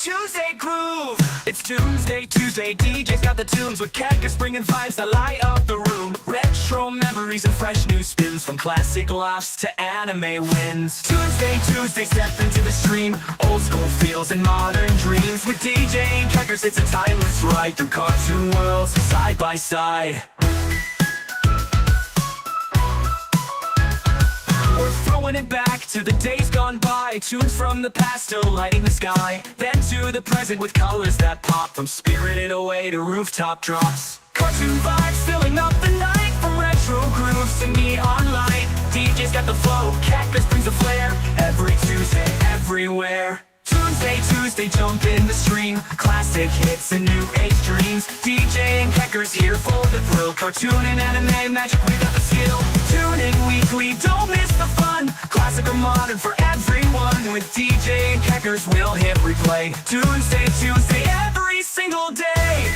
Tuesday groove. It's Toonsday Tuesday. DJ's got the tunes with Cactus bringing vibes that light up the room. Retro memories and fresh new spins from classic laughs to anime wins. Toonsday Tuesday, step into the stream. Old school feels and modern dreams. With DJ and Cactus, it's a timeless ride through cartoon worlds side by side. We're throwing it back to the days gone by. Tunes from the past still lighting the sky. Then to the present with colors that pop. From Spirited Away to rooftop drops. Cartoon vibes filling up the night. From retro grooves to neon light. DJ's got the flow, Cactus brings the flair. Every Tuesday, everywhere. Toonsday Tuesday, jump in the stream. Classic hits and new age dreams. DJ and Cactus here for the thrill. Cartoon and anime magic, we got the skill. Tune in weekly, don't miss the fun. Classic or modern for everyone. With DJ and Cactus, we'll hit replay. Toonsday Tuesday, every single day.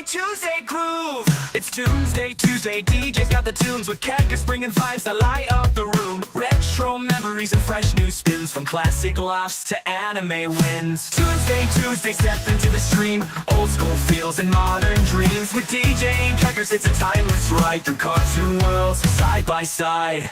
Tuesday groove. It's Toonsday Tuesday. DJ's got the tunes with Cactus bringing vibes that light up the room. Retro memories and fresh new spins from classic laughs to anime wins. Toonsday Tuesday, step into the stream. Old school feels and modern dreams. With DJ and Cactus, it's a timeless ride through cartoon worlds side by side.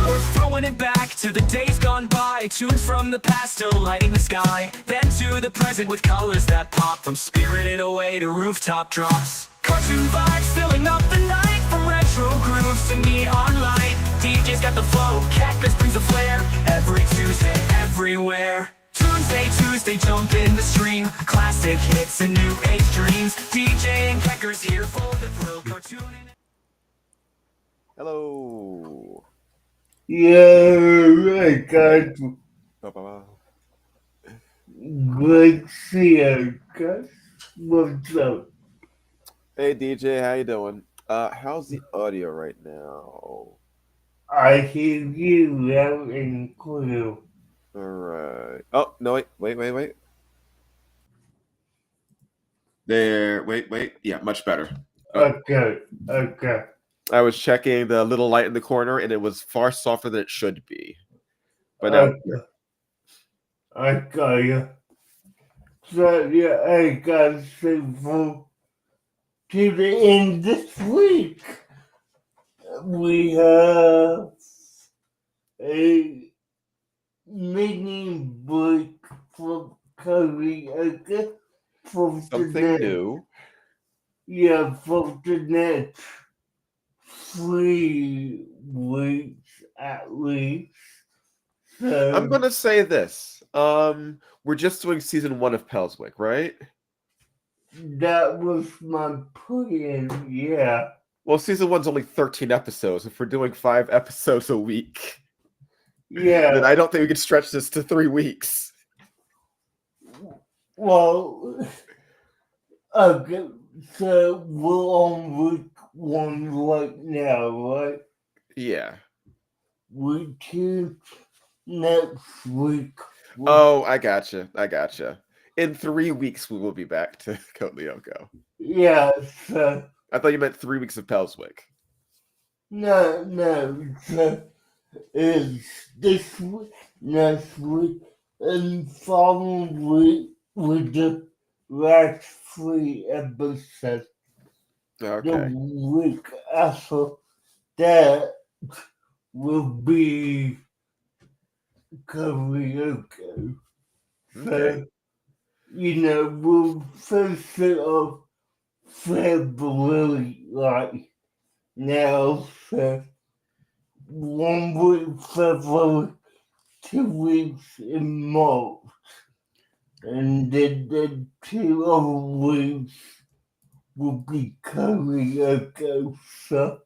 We're throwing it back to the days gone by. Tunes from the past still lighting the sky. Then to the present with colors that pop. From Spirited Away to rooftop drops. Cartoon vibes filling up the night. From retro grooves to neon light. DJ's got the flow, Cactus brings the flair. Every Tuesday, everywhere. Toonsday Tuesday, jump in the stream. Classic hits and new age dreams. DJ and Cactus here for the thrill. Cartoon and... Hello. Yeah, guys. Good to see you, guys. What's up? Hey DJ, how you doing? How's the audio right now? I hear you loud and clear. All right. Oh no, wait. There, wait. Yeah, much better. Okay. I was checking the little light in the corner, and it was far softer than it should be. But now, I got you. So, yeah, I got simple to the end this week. We have a mini break from karaoke for something today. new. Yeah, for the next 3 weeks at least. So I'm gonna say this. We're just doing season 1 of Pelswick, right? that was my plan, yeah. Well, season 1's only 13 episodes. If we're doing 5 episodes a week, Yeah. then I don't think we could stretch this to 3 weeks. Well, okay, so we're on week 1 right now, right? Yeah. Week 2 next week. Oh, I gotcha. In 3 weeks, we will be back to Code Lyoko. Yeah, so I thought you meant 3 weeks of Pelswick. no, so it's this week, next week, and following week with the last 3 episodes. Okay. The week after that will be karaoke. So, Okay. we'll finish it off February like now. So 1 week February, 2 weeks in March, and then the 2 other weeks will be karaoke. So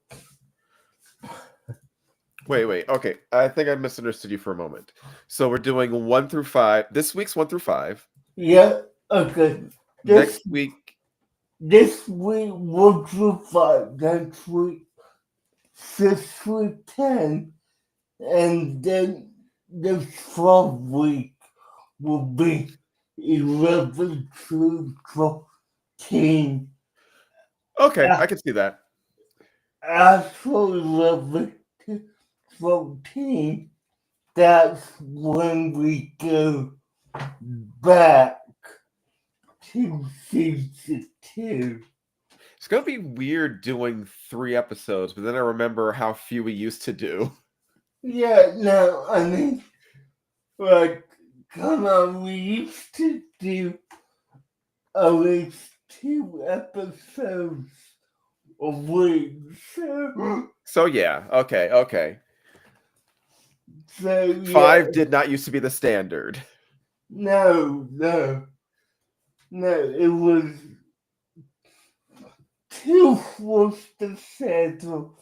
Wait. Okay. I think I misunderstood you for a moment. So we're doing 1 through 5. This week's 1 through 5. yeah, okay. Next week. This week 1 through 5. Next week 6 through 10, and then the 12th week will be 11 to 14. Okay, I can see that. After 11 to 14, that's when we go back to season 2. It's gonna be weird doing 3 episodes, but then I remember how few we used to do. Yeah, no, I mean, like, come on, we used to do at least 2 episodes a week. So yeah, okay. So yeah, 5 did not used to be the standard. no, it was 2 was the schedule.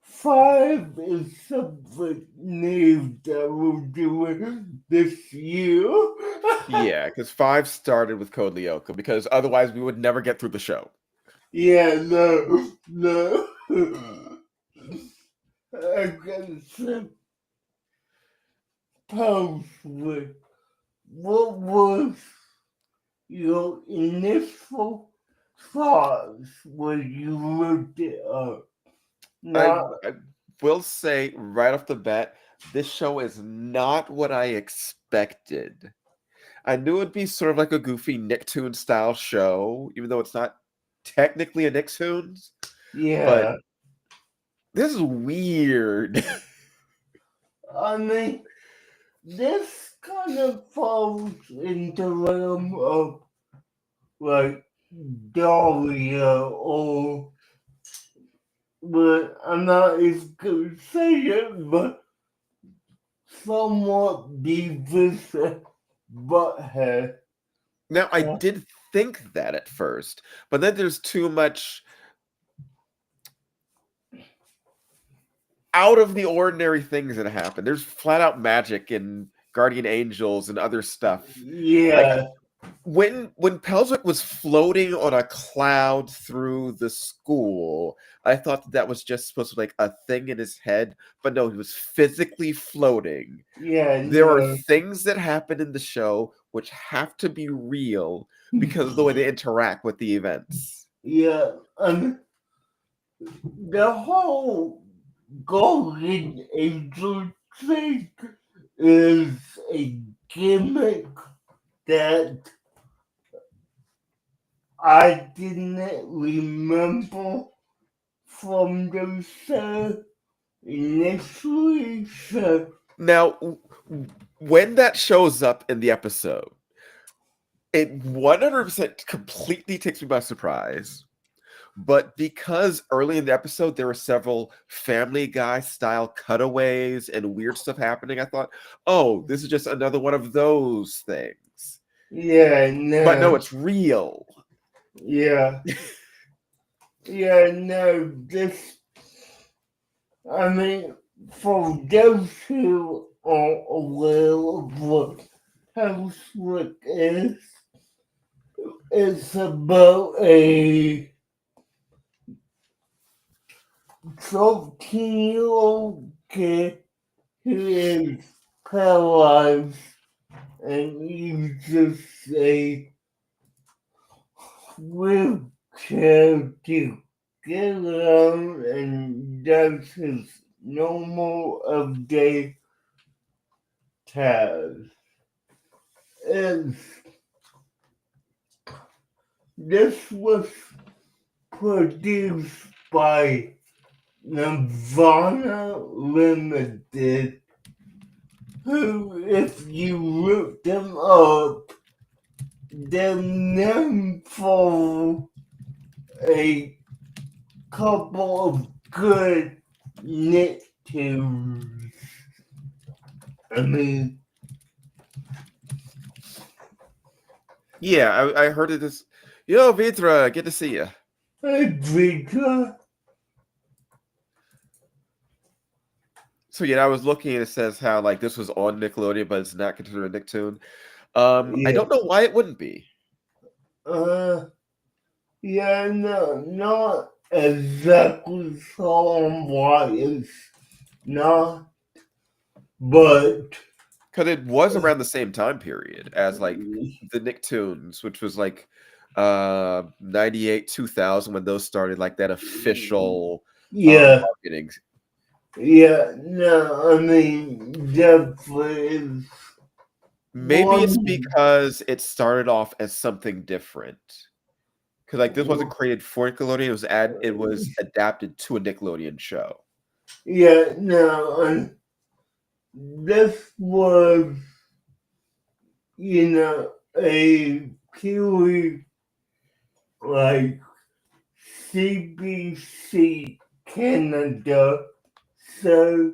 5 is something new that we're doing this year. Yeah, because 5 started with Code Lyoko, because otherwise we would never get through the show. Yeah, no. I gotta say, Pelswick, what was your initial thoughts when you looked it up? I will say right off the bat, this show is not what I expected. I knew it'd be sort of like a goofy Nicktoons style show, even though it's not technically a Nicktoons. Yeah, But this is weird. I mean, this kind of falls into the realm of like Dahlia or, but I'm not as good to say it, but somewhat Beavis and Butthead. Now, I did think that at first, but then there's too much out of the ordinary things that happen. There's flat out magic and guardian angels and other stuff. Yeah, When Pelswick was floating on a cloud through the school, I thought that was just supposed to be like a thing in his head, but no, he was physically floating. yeah. There are things that happen in the show which have to be real because of the way they interact with the events. Yeah, the whole Golden Angel thing is a gimmick that I didn't remember from the show initially. So Now, when that shows up in the episode, it 100% completely takes me by surprise. But because early in the episode there were several Family Guy style cutaways and weird stuff happening, I thought, oh, this is just another one of those things. yeah, no. But no, it's real. Yeah. Yeah, no, this, I mean, for those who are aware of what Pelswick is, it's about a 13-year-old kid who is paralyzed and uses a wheelchair to get around and does his normal everyday tasks. This was produced by Nirvana Limited, who, if you look them up, they're known for a couple of good Nicktoons. I mean, Yeah, I heard it this. Yo, Vitra, good to see you. hey, Vika. So yeah, I was looking and it says how like this was on Nickelodeon, but it's not considered a Nicktoon. I don't know why it wouldn't be. Yeah, no, not exactly sure why it's not, but Because it was around the same time period as like the Nicktoons, which was like 98, 2000 when those started, like that official Yeah, marketing. yeah, no, I mean, definitely Maybe it's one, because it started off as something different. Because like this wasn't created for Nickelodeon, it was adapted to a Nickelodeon show. yeah, no, and this was, a purely like CBC Canada show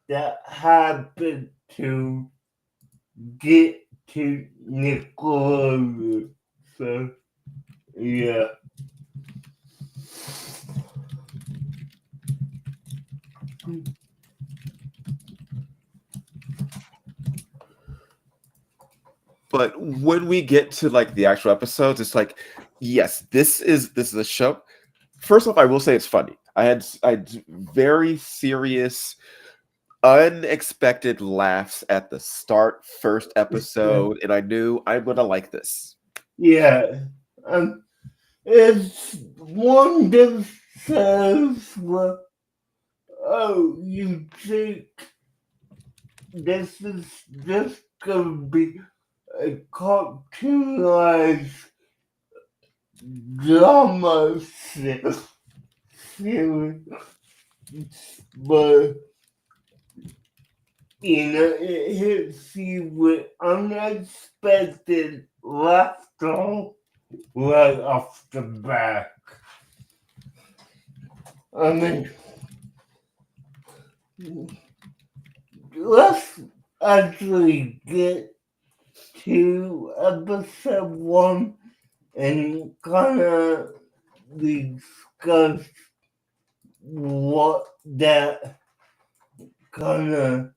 that happened to get to Nickelodeon. So, yeah. But when we get to like the actual episodes, it's like, yes, this is a show. First off, I will say it's funny. I had very serious, unexpected laughs at the first episode, and I knew I'm gonna like this. Yeah. Um, it's one of those shows where, oh, you think this is just gonna be a cartoonized drama series, but it hits you with unexpected laughter right off the bat. I mean, let's actually get to episode 1 and kind of discuss what that kind of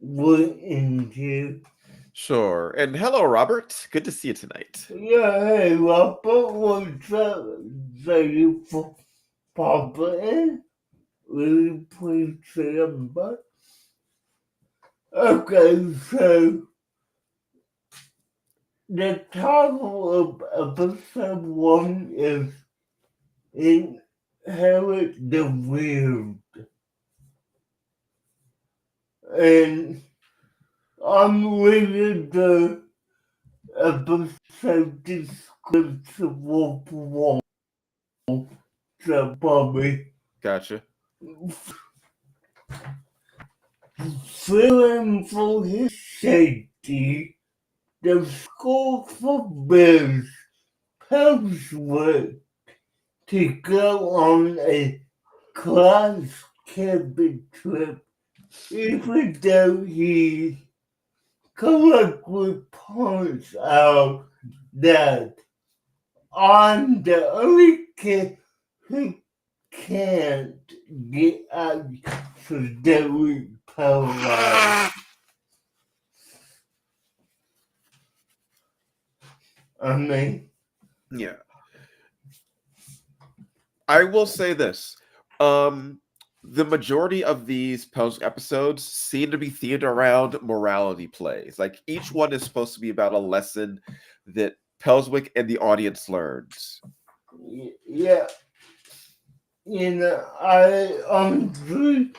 went into. Sure. And hello, Robert. Good to see you tonight. Yeah, hey, Robert, what's up? Thank you for popping in. Really appreciate it, but okay, so the title of episode 1 is Inherit the Weird. And I'm reading the episode description word for word, so probably Gotcha. fearing for his safety, the school forbids Pelswick to go on a class camping trip, even though he correctly points out that I'm the only kid who can't get accidentally paralyzed. I mean, Yeah. I will say this. The majority of these post episodes seem to be themed around morality plays. Like each one is supposed to be about a lesson that Pelswick and the audience learns. yeah, I honestly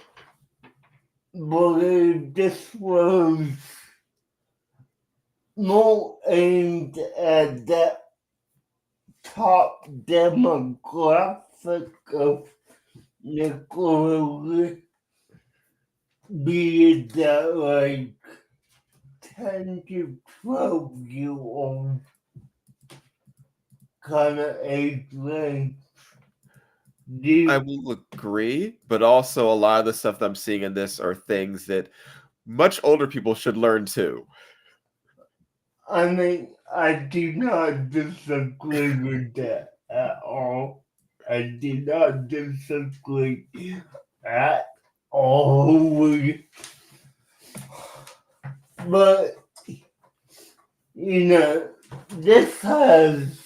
believe this was more aimed at that top demographic of Nickelodeon, be it that like 10 to 12-year-old kind of age range. I will agree, but also a lot of the stuff that I'm seeing in this are things that much older people should learn too. I mean, I do not disagree with that at all. I do not disagree at all with it. But, this has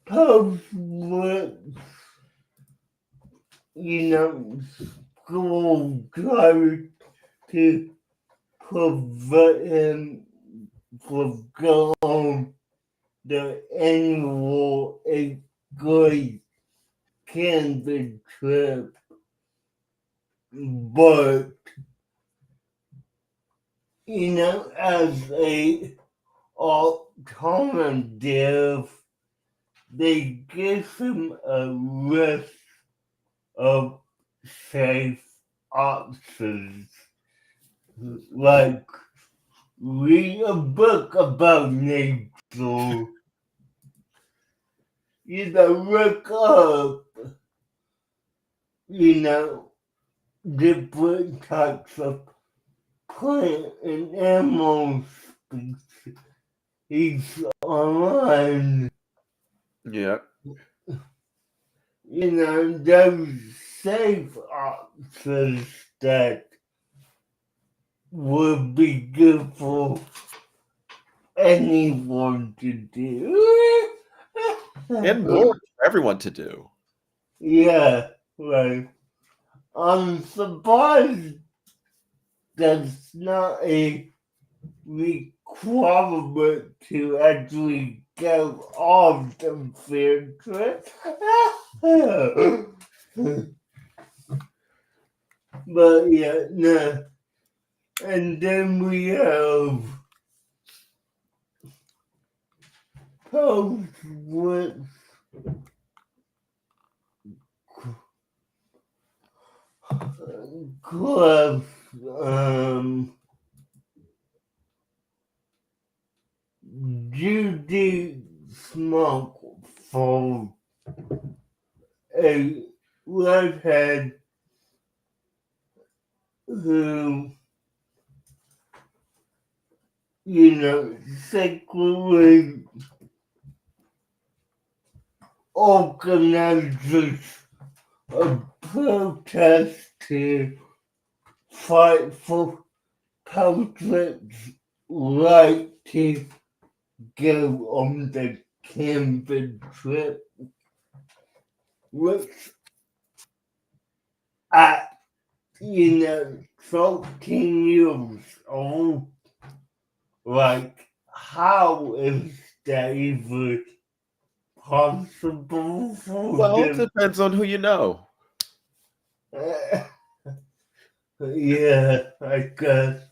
Pelswick, school trying to prevent him from going the annual 8th-grade camping trip. But, as a alternative, they give him a list of safe options, like read a book about nature, look up, different types of plant and animal species online. Yeah. Those safe options that would be good for anyone to do. And more for everyone to do. Yeah, right. I'm surprised that's not a requirement to actually go on the field trip. But yeah, no. And then we have Pelswick Club, Judy Smoke for a redhead who, secretly organizes a protest to fight for Pelswick's right to go on the camping trip, which at 13 years old, like, how is that even possible for Well, it them? depends on who you know. Yeah, I guess.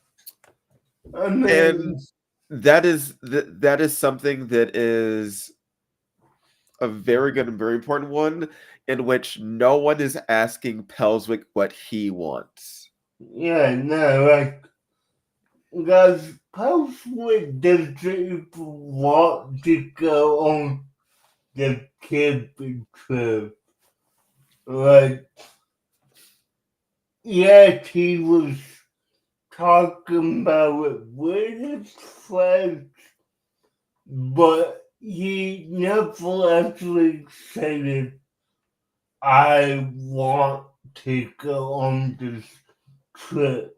I mean, And that is something that is a very good and very important one, in which no one is asking Pelswick what he wants. yeah, no, like, guys, Pelswick doesn't even want to go on the camping trip. Like, yes, he was talking about it with his friends, but he never actually said it. I want to go on this trip.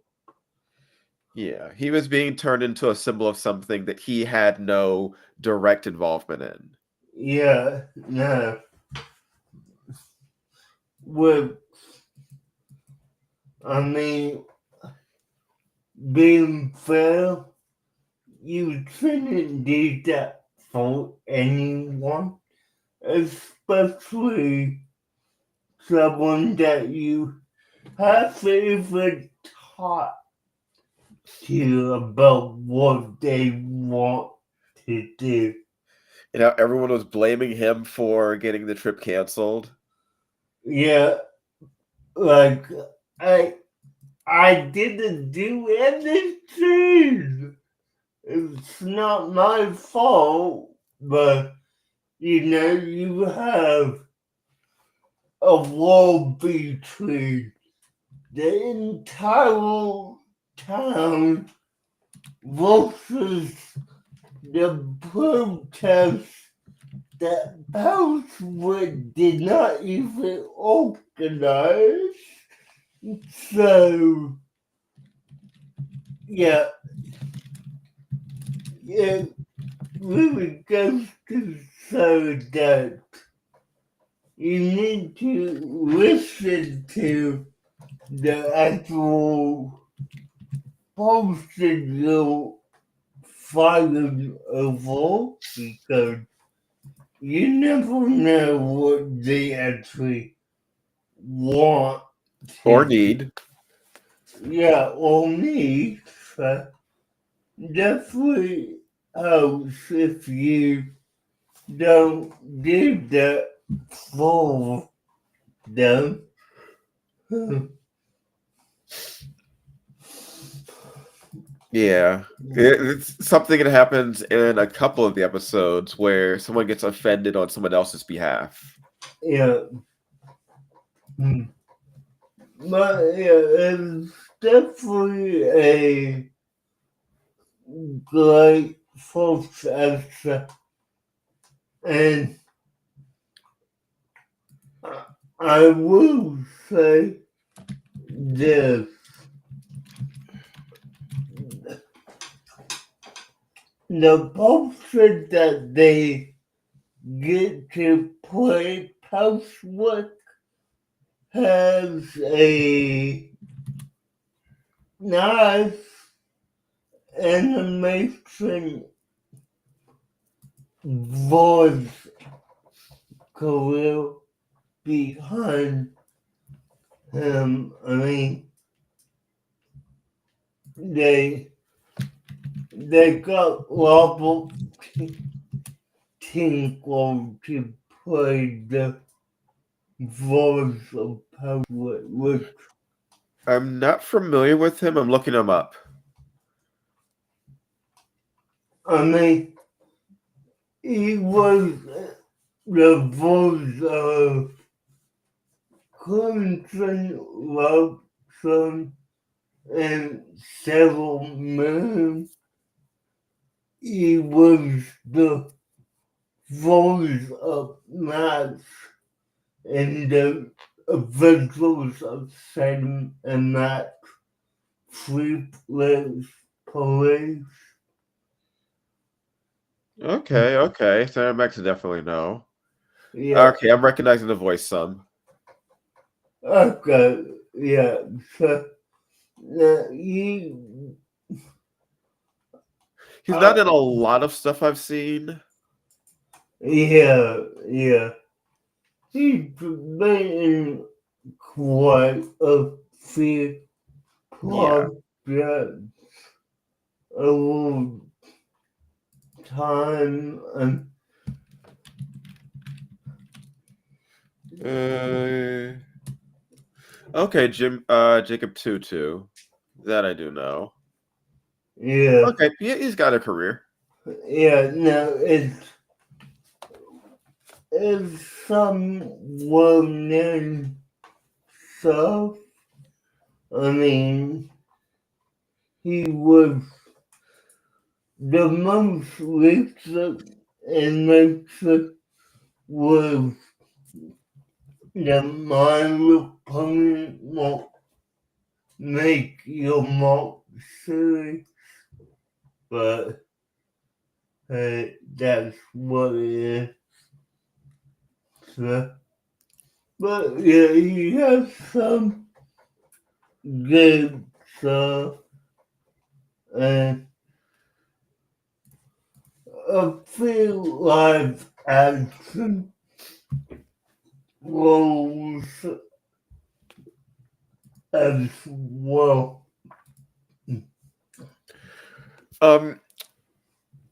Yeah, he was being turned into a symbol of something that he had no direct involvement in. Yeah, no. Well, I mean, being fair, you shouldn't do that for anyone, especially someone that you have even taught you about what they want to do. Everyone was blaming him for getting the trip canceled. Yeah, like, I didn't do anything. It's not my fault, but you have a wall between the entire town versus the protest that Pelswick did not even organize. So, yeah, it really goes to show that you need to listen to the actual supposed to go fighting over because you never know what they actually want Or to, need. yeah, or need. So definitely helps if you don't do that for them. Yeah. It's something that happens in a couple of the episodes where someone gets offended on someone else's behalf. Yeah. But yeah, it's definitely a great first episode. And I will say this. The poster that they get to play Pelswick has a nice animation voice career behind him. I mean, they got Robert Tinkle to play the voice of Pelswick, which I'm not familiar with him. I'm looking him up. I mean, he was the voice of Crimson Robson and several men. He was the voice of Max in the Adventures of Sam and Max Free Place Police. Okay. So I'm back to definitely know. Yeah, Okay, I'm recognizing the voice some. okay, yeah. So, you, He's not in a lot of stuff I've seen. yeah. He's been in quite a few Yeah. projects over time, and Uh, okay, Jacob Tutu. That I do know. yeah, Okay, he's got a career. yeah. No, it's some well-known stuff. I mean, he was the most recent invention was the My Opponent Won't Make Your Mark series, but that's what it is. So, but yeah, he has some good stuff and a few live action roles as well.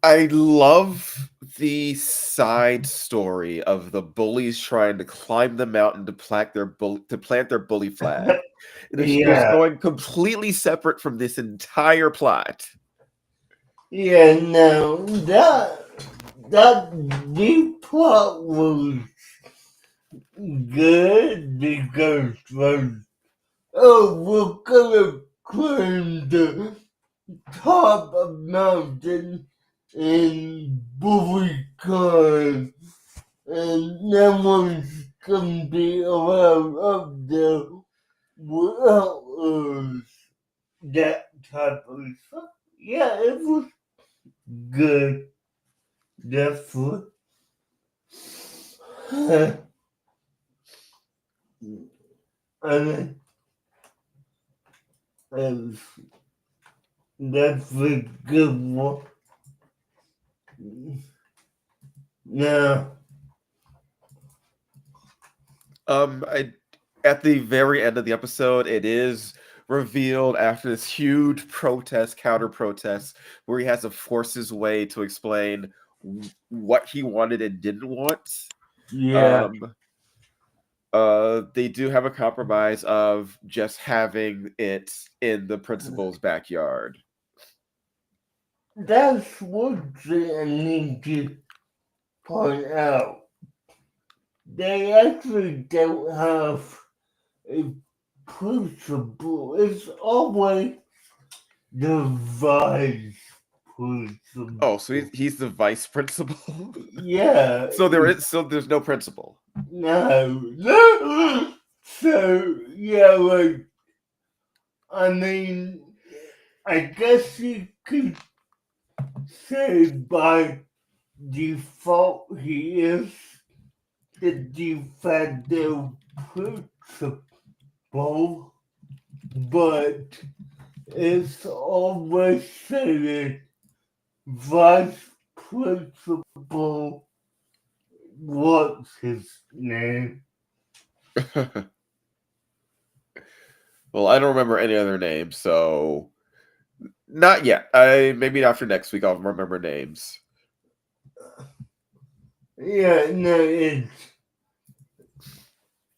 I love the side story of the bullies trying to climb the mountain to plant their bully flag. And it's just Yeah, going completely separate from this entire plot. yeah, no, that deep plot was good because we're gonna climb the top of mountain in bully climb, and no one's gonna be around up there without that type of stuff. Yeah, it was good. Definitely. I mean, it's That's a good one. Now, At the very end of the episode, it is revealed after this huge counter protest, where he has to force his way to explain what he wanted and didn't want. yeah, They do have a compromise of just having it in the principal's backyard. that's one thing I need to point out. They actually don't have a principal. It's always the vice principal. Oh, so he's the vice principal. Yeah. So there's no principal. No. So yeah, like I mean, I guess you could say by default he is the de facto principal, but it's always said vice principal. What's his name? Well, I don't remember any other names, so not yet. Maybe after next week I'll remember names. Yeah, no, it's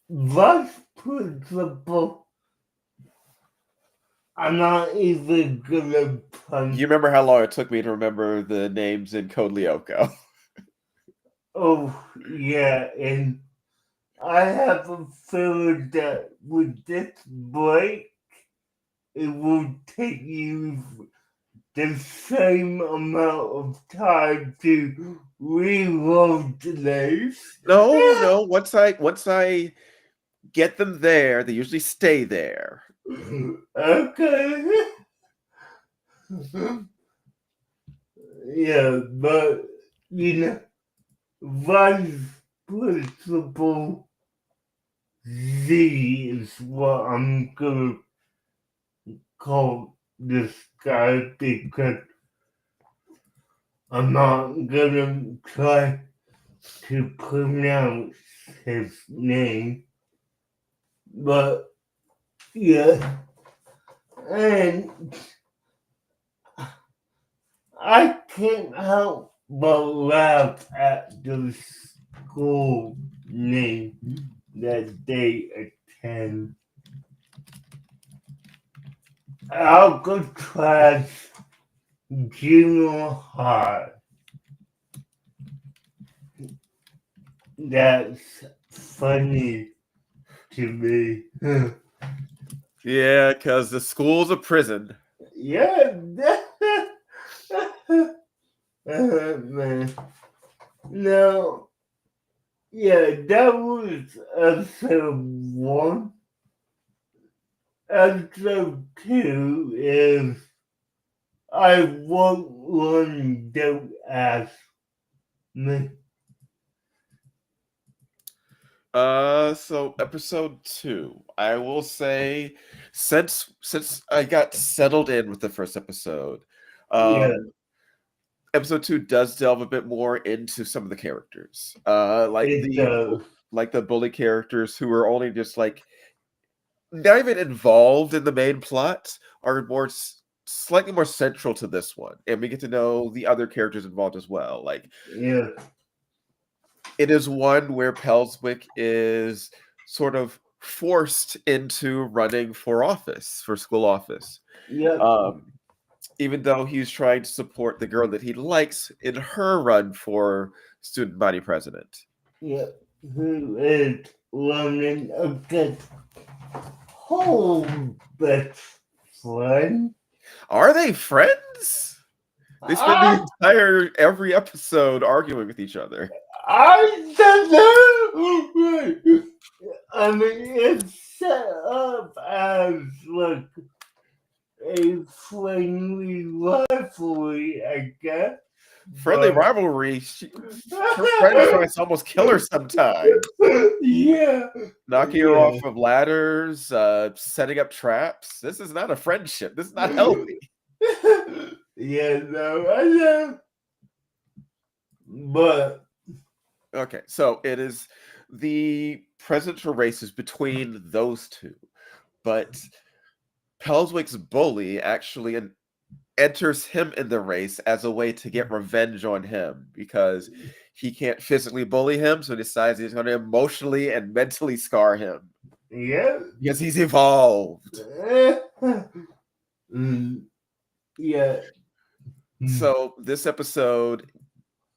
vice principal. I'm not even gonna punch. You remember how long it took me to remember the names in Code Lyoko? Oh, yeah, and I have a feeling that with this break, it will take you the same amount of time to reload the names. No. Once I get them there, they usually stay there. Okay. Yeah, but you know, vice principal Z is what I'm gonna call this guy because I'm not gonna try to pronounce his name. But yeah, and I can't help but laugh at the school name that they attend. Alcatraz Junior High. That's funny to me. Yeah, because the school's a prison. Yeah. Man. No. Yeah, that was episode 1. Episode 2 is I won't run, don't ask me. So episode 2, I will say, since I got settled in with the first episode, Yeah. episode 2 does delve a bit more into some of the characters, like the bully characters who are only just like not even involved in the main plot, are more slightly more central to this one, and we get to know the other characters involved as well. Like, Yeah. it is one where Pelswick is sort of forced into running for school office. Yeah. Even though he's trying to support the girl that he likes in her run for student body president. Yeah. Who is running against home best friend? Are they friends? They spend every episode arguing with each other. I don't know. I mean, it's set up as like a friendly rivalry, I guess. Friendly rivalry. Her friend tries to almost kill her sometimes. Yeah. Knocking her off of ladders, setting up traps. This is not a friendship. This is not healthy. Yeah, no, I know. But Okay, so it is the presidential races between those two, but Pelswick's bully actually enters him in the race as a way to get revenge on him because he can't physically bully him, so he decides he's going to emotionally and mentally scar him yeah. because he's evolved. Mm, yeah. So this episode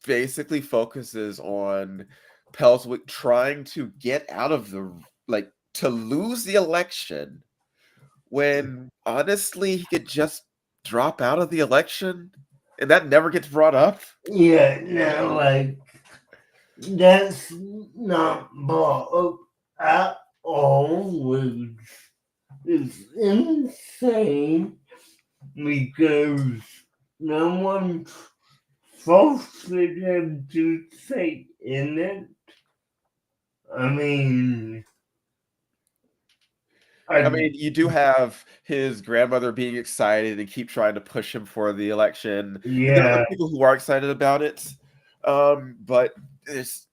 basically focuses on Pelswick trying to get out of to lose the election when honestly he could just drop out of the election and that never gets brought up. Yeah, no, like that's not brought up at all, which is insane because no one forced him to say in it. I mean, I mean, you do have his grandmother being excited and keep trying to push him for the election. And there are yeah, other people who are excited about it. But it's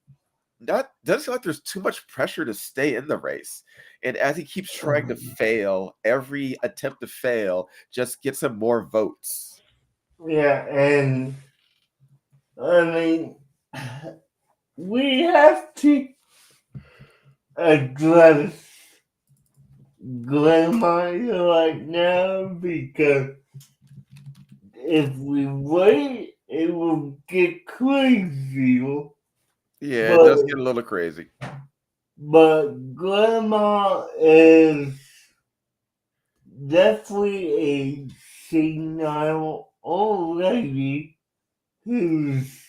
not doesn't feel like there's too much pressure to stay in the race. And as he keeps trying to fail, every attempt to fail just gets him more votes. yeah, and I mean, we have to address grandma right now because if we wait, it will get crazier. Yeah, it But does get a little crazy. grandma is definitely a senile old lady who's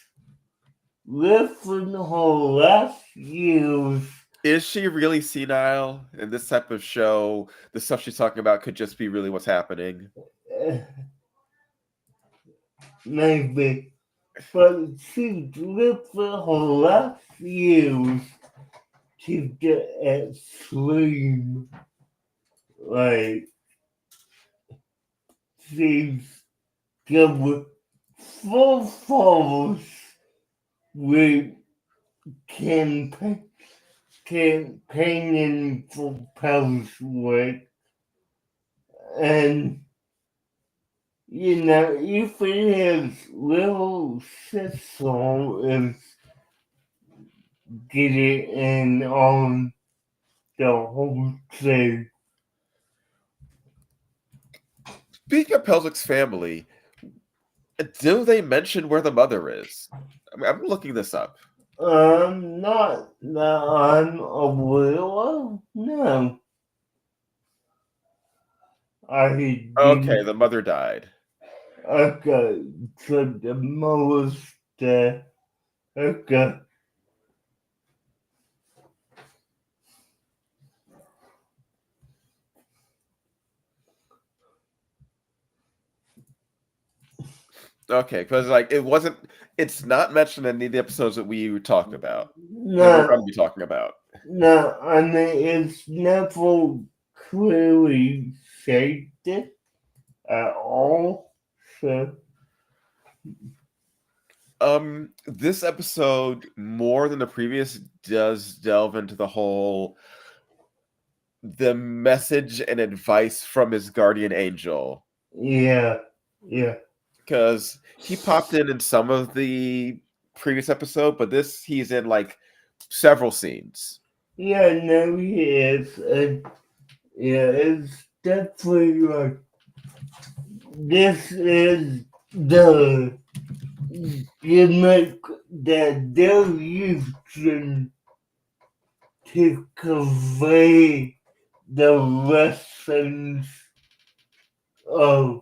living her last years. Is she really senile in this type of show? The stuff she's talking about could just be really what's happening. Maybe. But she's lived her last years to get extreme. Like, she's given full force with campaigning for Pelswick. And, even his little sister is getting in on the whole thing. Speaking of Pelswick's family, do they mention where the mother is? I mean, I'm looking this up. Not that I'm aware of. No. I Okay, didn't. the mother died. Okay, so the mother's there. Okay. Okay, because it's not mentioned in any of the episodes that we talked about, that we're No, going to be talking about. no, I mean, it's never clearly stated at all. So, This episode, more than the previous, does delve into the message and advice from his guardian angel. yeah, yeah. Because he popped in some of the previous episode, but he's in like several scenes. Yeah, no, he is. Yeah, it's definitely like this is the gimmick that they're using to convey the lessons of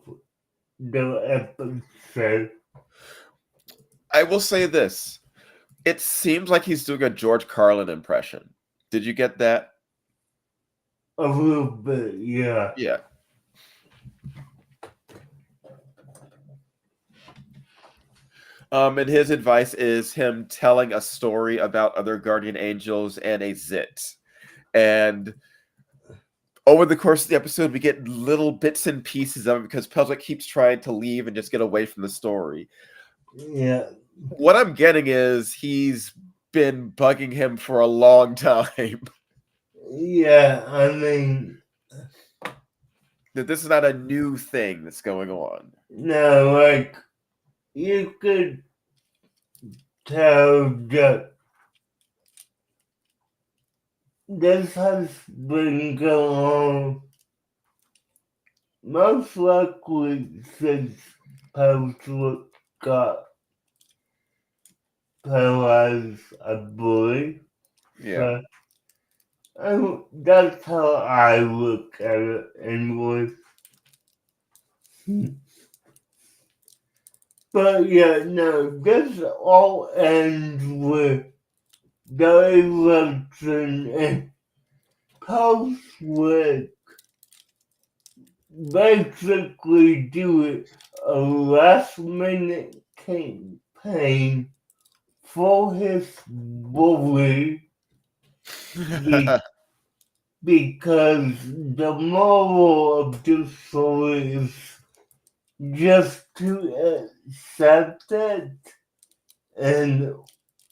the episode. I will say this. It seems like he's doing a George Carlin impression. Did you get that? A little bit, yeah. Yeah. And his advice is him telling a story about other guardian angels and a zit. And over the course of the episode, we get little bits and pieces of it because Pelswick keeps trying to leave and just get away from the story. Yeah. What I'm getting is he's been bugging him for a long time. Yeah, I mean, That this is not a new thing that's going on. no, like, you could tell that this has been going on most likely since Pelswick got paralyzed, I believe. Yeah. That's how I look at it anyway. But yeah, no, this all ends with the election and Pelswick basically do a last minute campaign for his bully because the moral of the story is just to accept it and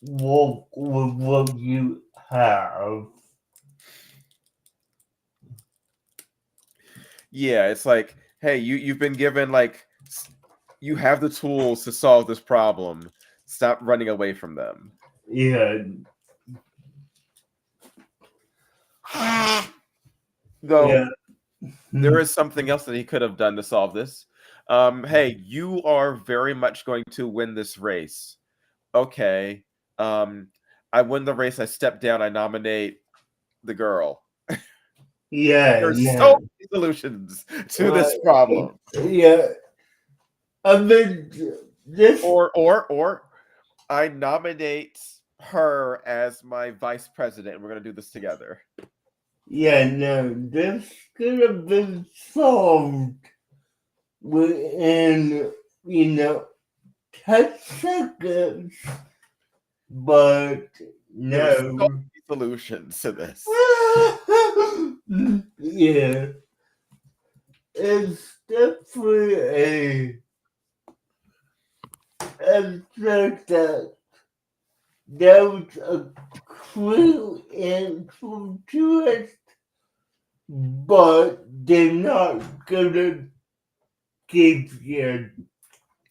walk with what you have. Yeah, it's like, hey, you've been given you have the tools to solve this problem. Stop running away from them. Yeah. Though Yeah. there is something else that he could have done to solve this. Hey, you are very much going to win this race. Okay. I win the race, I step down, I nominate the girl. Yeah. There's Yeah. so many solutions to this problem. Yeah. I mean, this. Or I nominate her as my vice president and we're gonna do this together. Yeah, no, this could have been solved within, 10 seconds. But There's so no. many solutions to this. Yeah. It's definitely a fact that there was a clue answer to it, but they're not gonna give you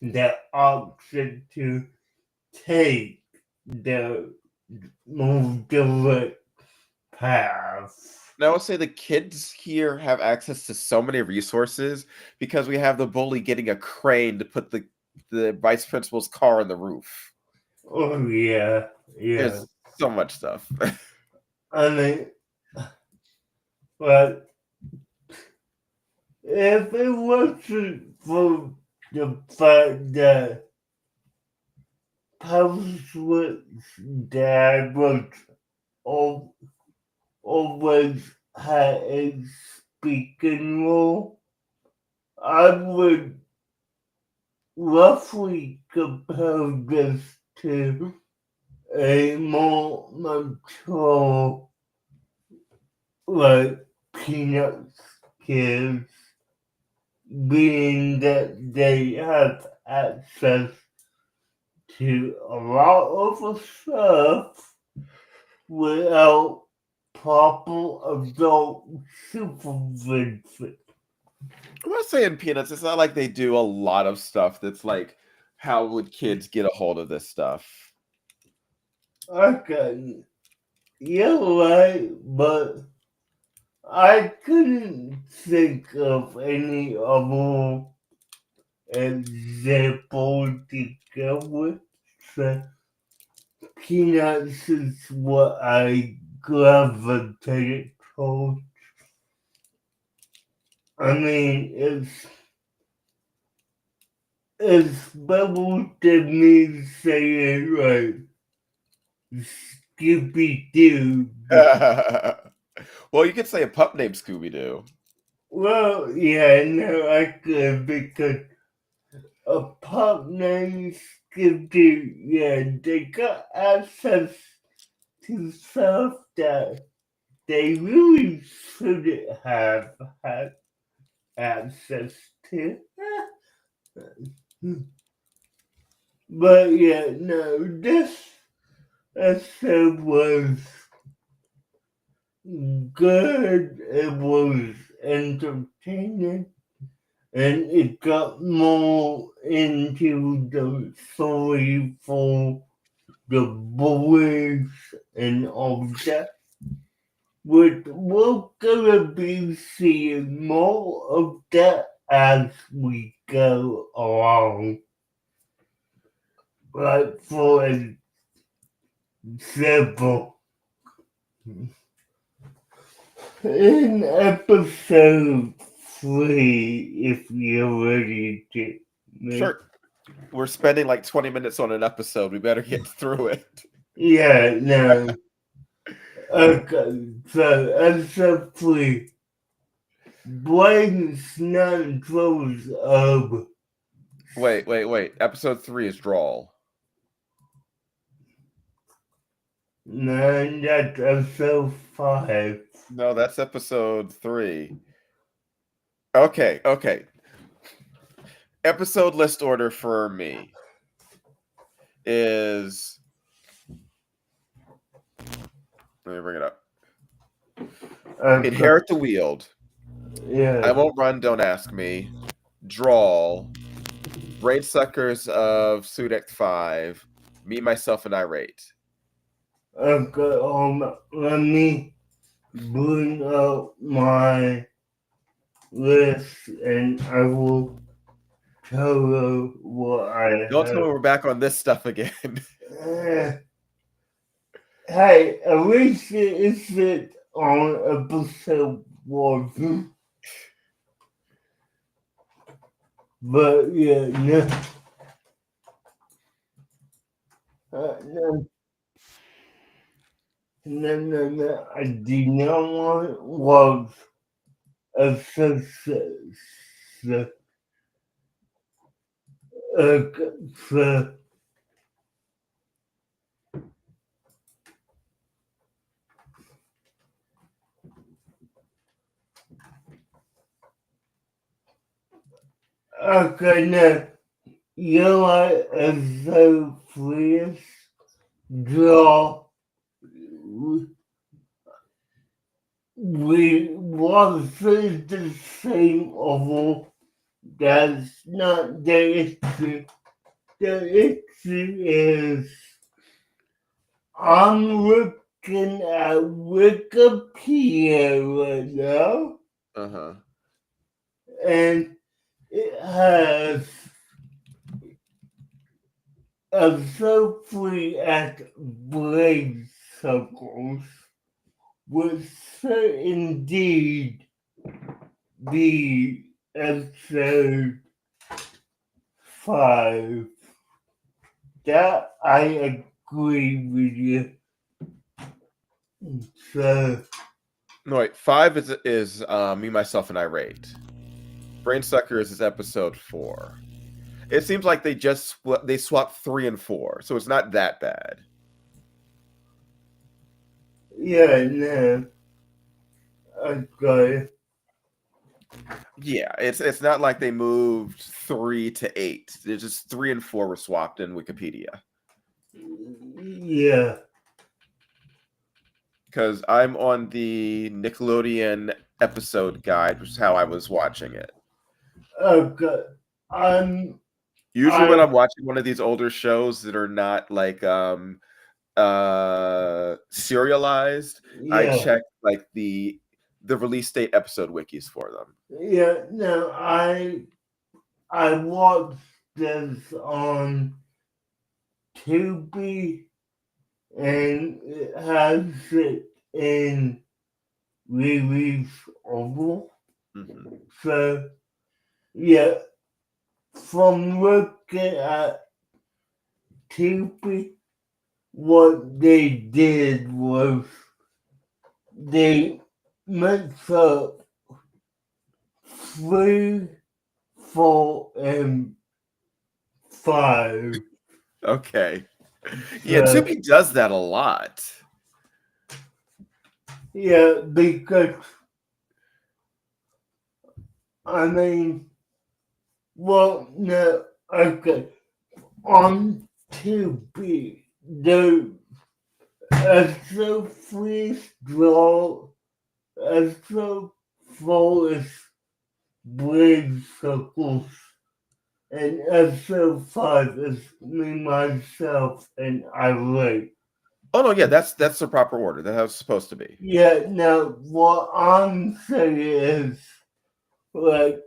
the option to take the more direct path. And I would say the kids here have access to so many resources because we have the bully getting a crane to put the vice principal's car on the roof. Oh yeah, yeah. There's so much stuff. I mean, but if it wasn't for the fact that Pelswick's dad was always had a speaking role, I would roughly compare this to a more mature, like Peanuts kids, being that they have access to a lot of stuff without proper adult supervision. I'm not saying Peanuts. It's not like they do a lot of stuff that's like, how would kids get a hold of this stuff? Okay, you're right, but I couldn't think of any other example to go with. So Peanuts is what I gravitated towards. I mean, it's better than me saying like Scooby Doo. Well, you could say a pup named Scooby Doo. Well, yeah, no, I could because a pup named Scooby Doo, yeah, they got access to stuff that they really shouldn't have had access to. But yeah, no, this episode was good. It was entertaining. And it got more into the story for the boys and all that. We're gonna be seeing more of that as we go along. Like for example, in episode 3, if you're ready to. Sure. We're spending like 20 minutes on an episode. We better get through it. Yeah, no. Okay, so episode 3. Blaine Snow throws up. Wait. Episode 3 is Drawl. No, that's episode 5. No, that's episode 3. Okay. Episode list order for me is. Let me bring it up. Okay. Inherit the Wield. Yeah. I Won't Run, Don't Ask Me. Drawl. Brain Suckers of Sudeck 5. Me, Myself, and Irate. Okay, let me bring up my list and I will tell you what I Don't have. tell me we're back on this stuff again. Hey, at least it isn't on episode 1. But yeah, no. No. I do not want was a success. Okay, now, you are so please draw. We want the same oval. That's not the issue. The issue is I'm looking at Wikipedia right now. Uh-huh. And it has episode 3 at Blade Circles, which should indeed be episode 5. That I agree with you. So No, wait. 5 is Me, Myself, and Irate. Brain Suckers is episode 4. It seems like they just swapped 3 and 4, so it's not that bad. yeah, no. Okay. Yeah, it's not like they moved 3 to 8. It's just 3 and 4 were swapped in Wikipedia. Yeah. Because I'm on the Nickelodeon episode guide, which is how I was watching it. Okay. Usually when I'm watching one of these older shows that are not like serialized, yeah. I check like the release date episode wikis for them. Yeah, no, I watched this on Tubi and it has it in release oval. Mm-hmm. So yeah, from looking at Tubi, what they did was they mixed up 3, 4, and 5. Okay. Yeah, Tubi does that a lot. Yeah, because I mean, well, no, okay. On TV, the episode freeze draw, episode four is bridge circles, and episode five is me, myself, and Irate. Oh no, yeah, that's the proper order. That's how it's supposed to be. Yeah, now what I'm saying is, like,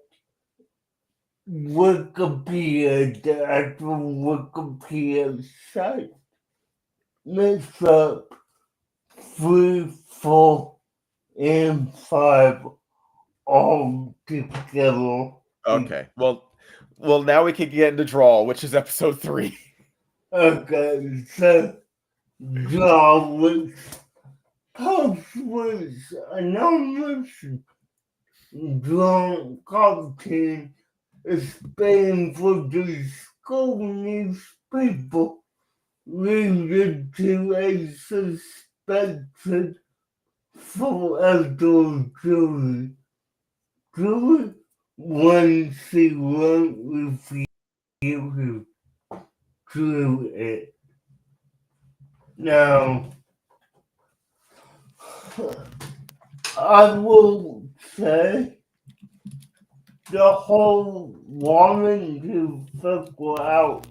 Wikipedia, the actual Wikipedia site, makes up 3, 4, and 5 all together. Okay. Well, now we can get into draw, which is episode 3. Okay, so Jarvis Pelswick's anonymous drunk cartoon is being for the school newspaper related to a suspected for outdoor jury. Jury 101 refused to do it. Now, I will say the whole wanting to figure out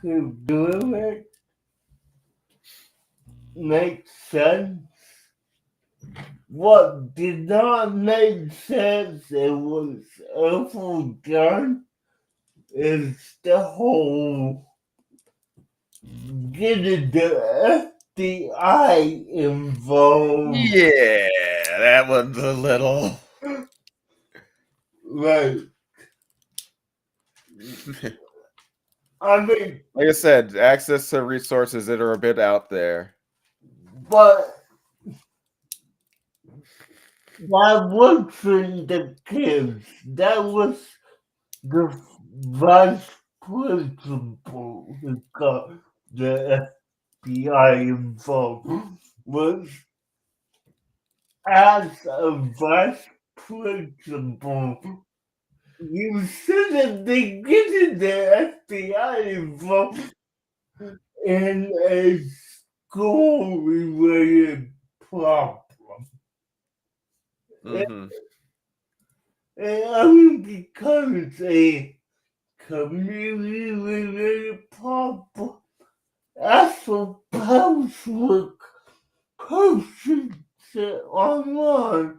who's doing it makes sense. What did not make sense and was overdone is the whole getting the FBI involved. Yeah, that one's a little. Right. I mean, Like I said, access to resources that are a bit out there. but that wasn't the case. That was the vice principal who got the FBI involved. Was as a vice principal, you shouldn't be getting the FBI involved in a school-related problem. Mhm. And only becomes a community-related problem. That's what Pelswick posted it online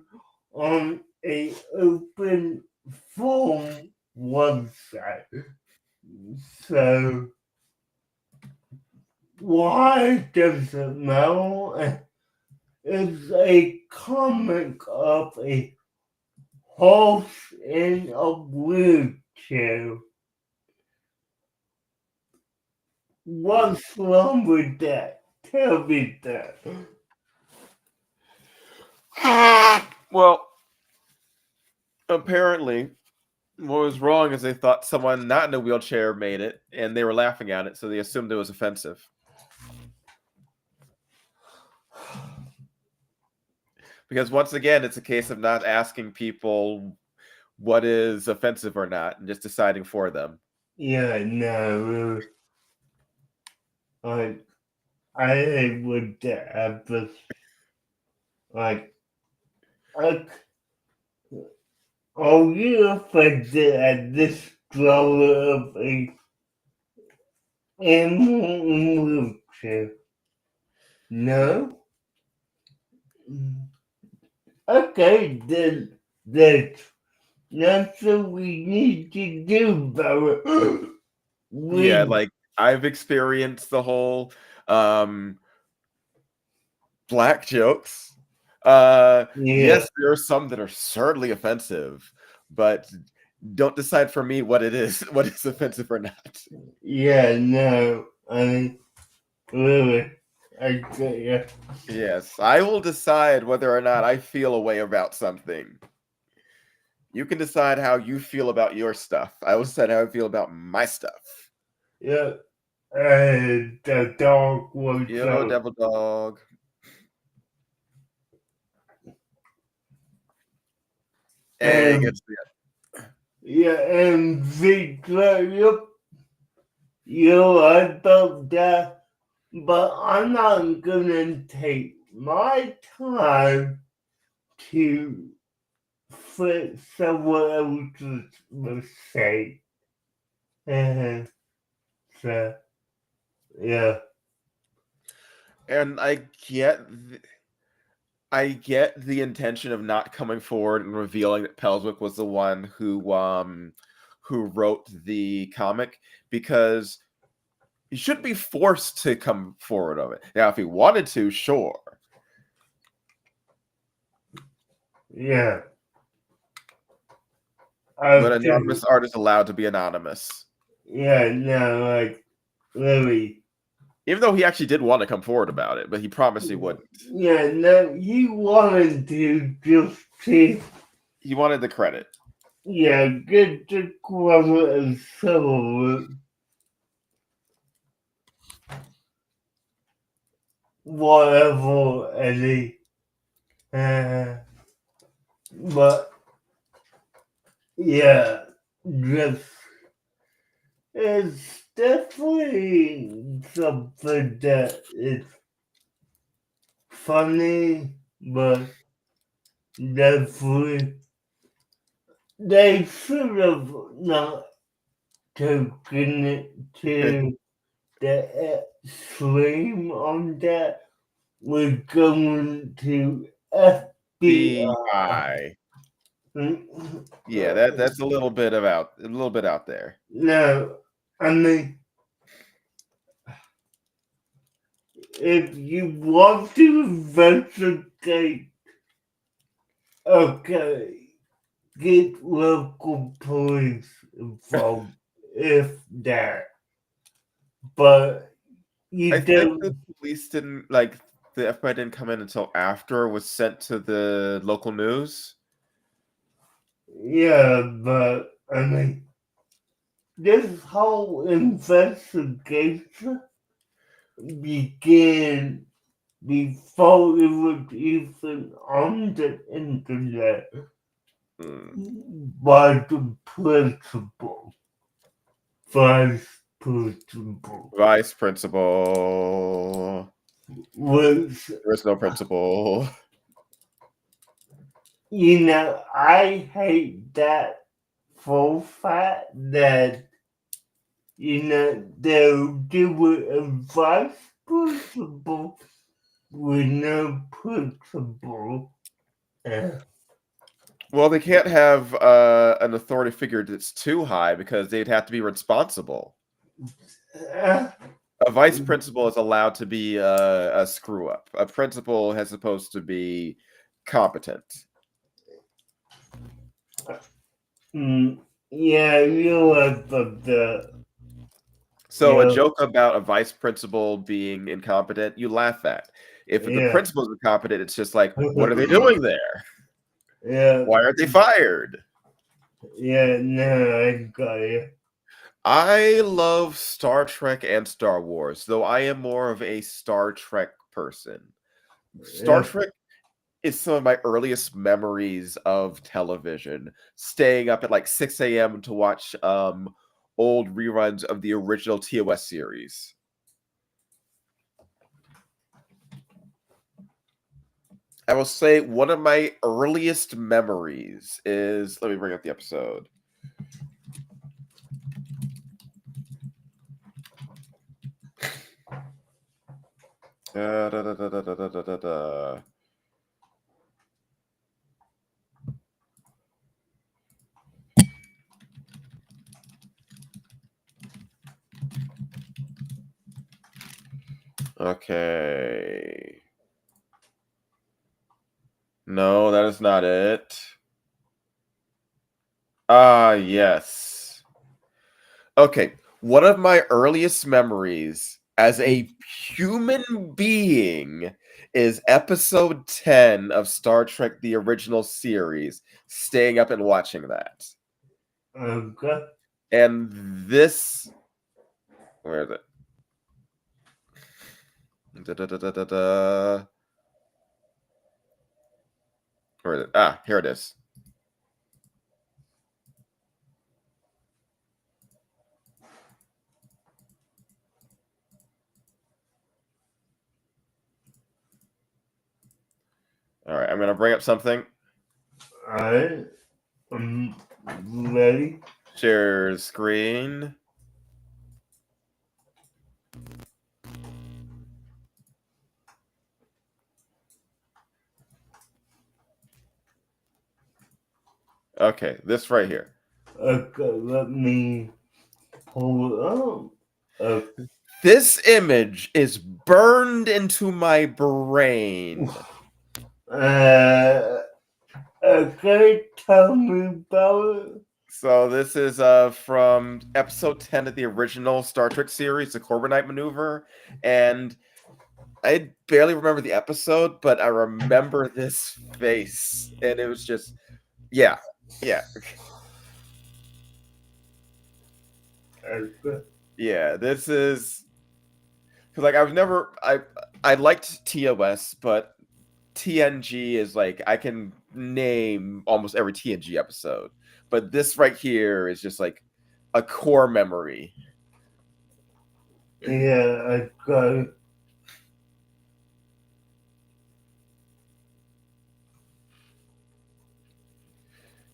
on a open forum website. So why does it matter? It's a comic of a horse in a wheelchair. What's wrong with that? Tell me that. Well, apparently, what was wrong is they thought someone not in a wheelchair made it, and they were laughing at it, so they assumed it was offensive. Because once again, it's a case of not asking people what is offensive or not, and just deciding for them. Yeah, no. I would have this like are you offended at this drama of a animal in wheelchair? No? Okay, then that's what we need to do about it. Yeah, like I've experienced the whole black jokes. Yes, there are some that are certainly offensive, but don't decide for me what it is, what is offensive or not. Yeah, no, I mean, really, I get you. Yes, I will decide whether or not I feel a way about something. You can decide how you feel about your stuff. I will decide how I feel about my stuff. Yeah, and the dog was Yo, devil dog. And and Victoria, you're right about that, but I'm not gonna take my time to fix someone else's mistake. So, yeah. and I get the intention of not coming forward and revealing that Pelswick was the one who wrote the comic, because he shouldn't be forced to come forward of it. Now, if he wanted to, sure. Yeah. But anonymous art is allowed to be anonymous. Yeah, no, like, really. Even though he actually did want to come forward about it, but he promised he wouldn't. Yeah, no, he wanted to just to, He wanted the credit. yeah, get the credit and some of it. Whatever, Eddie. But, yeah, just, it's definitely something that is funny, but definitely they should have not taken it to the extreme on that. We're going to FBI. Yeah, that's a little bit out there. No, I mean, if you want to investigate, okay, get local police involved, if that. But you I don't. think the police didn't the FBI didn't come in until after it was sent to the local news. Yeah, but I mean, this whole investigation began before it was even on the internet by the principal, vice principal, Vice principal. which, There is no principal. you know, I hate that for fact that, you know, they'll do a vice principal with no principal. Well, they can't have an authority figure that's too high because they'd have to be responsible. Uh, A vice principal is allowed to be a screw up. A principal is supposed to be competent. yeah, you're right about that. So Yeah. a joke about a vice principal being incompetent, you laugh at. If the Yeah. principal is incompetent, it's just like, what are they doing there? Yeah. Why aren't they fired? Yeah, no, I got you. I love Star Trek and Star Wars, though I am more of a Star Trek person. Star Trek is some of my earliest memories of television, staying up at like 6 a.m. to watch old reruns of the original TOS series. I will say one of my earliest memories is, let me bring up the episode. Okay. No, that is not it. Ah, yes. Okay. One of my earliest memories as a human being is episode 10 of Star Trek, the original series, staying up and watching that. Okay. And this, where is it? Where is it? Ah, here it is. All right, I'm gonna bring up something. Alright. I'm ready. Share screen. Okay, this right here. Okay, let me pull it up. This image is burned into my brain. Okay, tell me about it. So this is from episode 10 of the original Star Trek series, the Corbinite Maneuver, and I barely remember the episode, but I remember this face, and it was just, yeah. Okay. Yeah, this is because like I liked TOS, but TNG is like I can name almost every TNG episode, but this right here is just like a core memory. Yeah, I got it.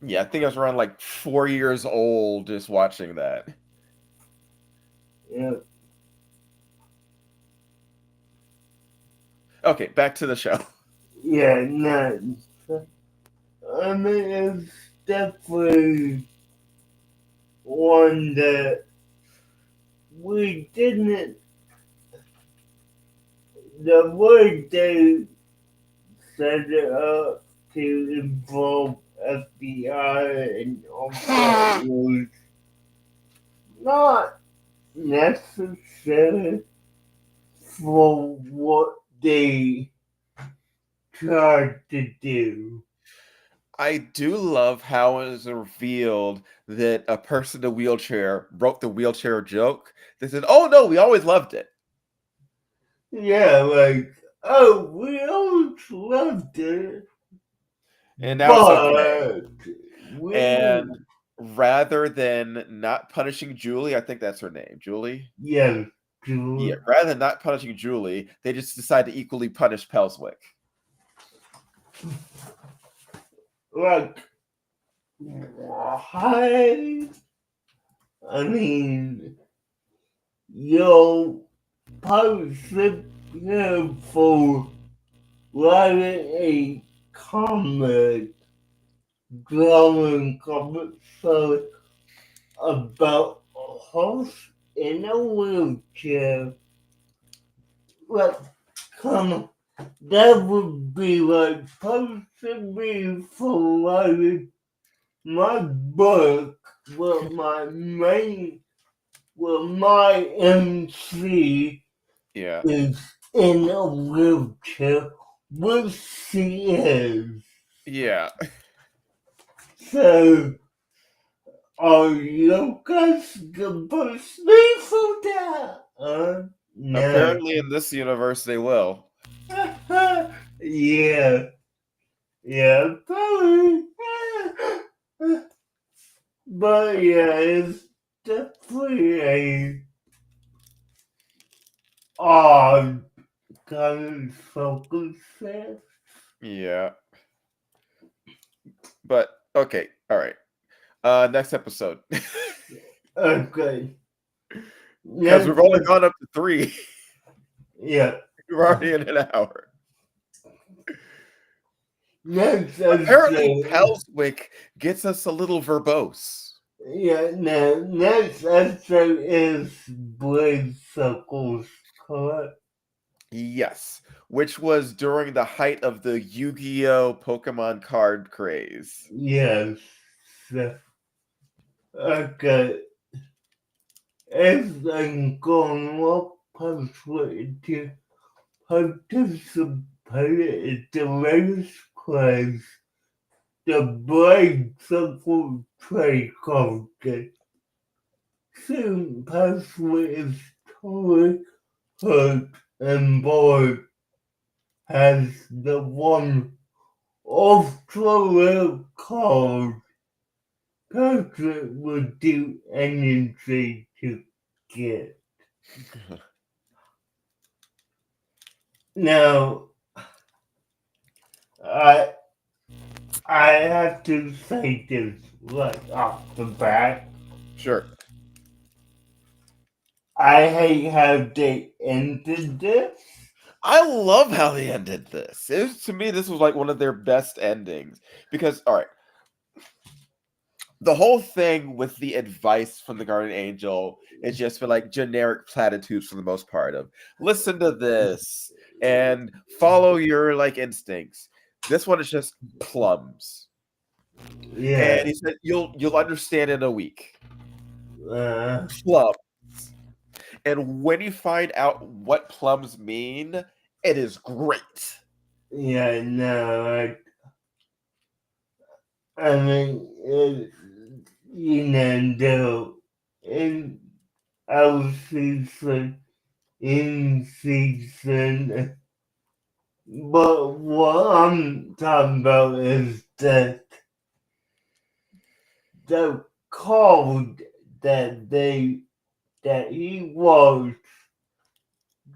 Yeah, I think I was around like 4 years old just watching that. Yeah. Okay, back to the show. Yeah, no. I mean, it's definitely one that we didn't. The way they set it up to involve FBI and all that was not necessary for what they tried to do. I do love how it is revealed that a person in a wheelchair wrote the wheelchair joke. They said, "Oh no, we always loved it." Yeah, like, oh, we always loved it, And now it's okay. we, And rather than not punishing Julie, I think that's her name, Julie. yeah, Yeah, rather than not punishing Julie, they just decide to equally punish Pelswick. like, why? I mean, you're posted here for writing a comic, drawing comic story about a horse in a wheelchair. Like, come on. That would be like posting me for writing my book with my MC Yeah. is in a wheelchair, which she is. Yeah. So, are you guys gonna push me for that? No. Apparently in this universe they will. Yeah. Yeah, probably. But yeah, it's definitely a odd kind of focus set. Yeah. But okay, all right. Next episode. Okay. Because we've only gone up to 3. Yeah. We're already in an hour. Next Apparently episode. Pelswick gets us a little verbose. Yeah, no. Next episode is Blade Circles, correct? Yes, which was during the height of the Yu-Gi-Oh! Pokemon card craze. Yes. Okay. As I'm going up, Pelswick to participate in the latest class, the Blade Circle Trade Contest. Soon, Pelswick is totally hurt and bored has the one ultra card. Pelswick would do anything to get. Now, I I have to say this right off the bat. Sure. I hate how they ended this. I love how they ended this. To me, this was like one of their best endings because, all right, the whole thing with the advice from the guardian angel is just for like generic platitudes for the most part of listen to this and follow your like instincts. This one is just plums. Yeah. And he said you'll understand in a week. Uh, Plums. And when you find out what plums mean, it is great. yeah, no, I mean, you know, though, in our season, in season, but what I'm talking about is that the code that he was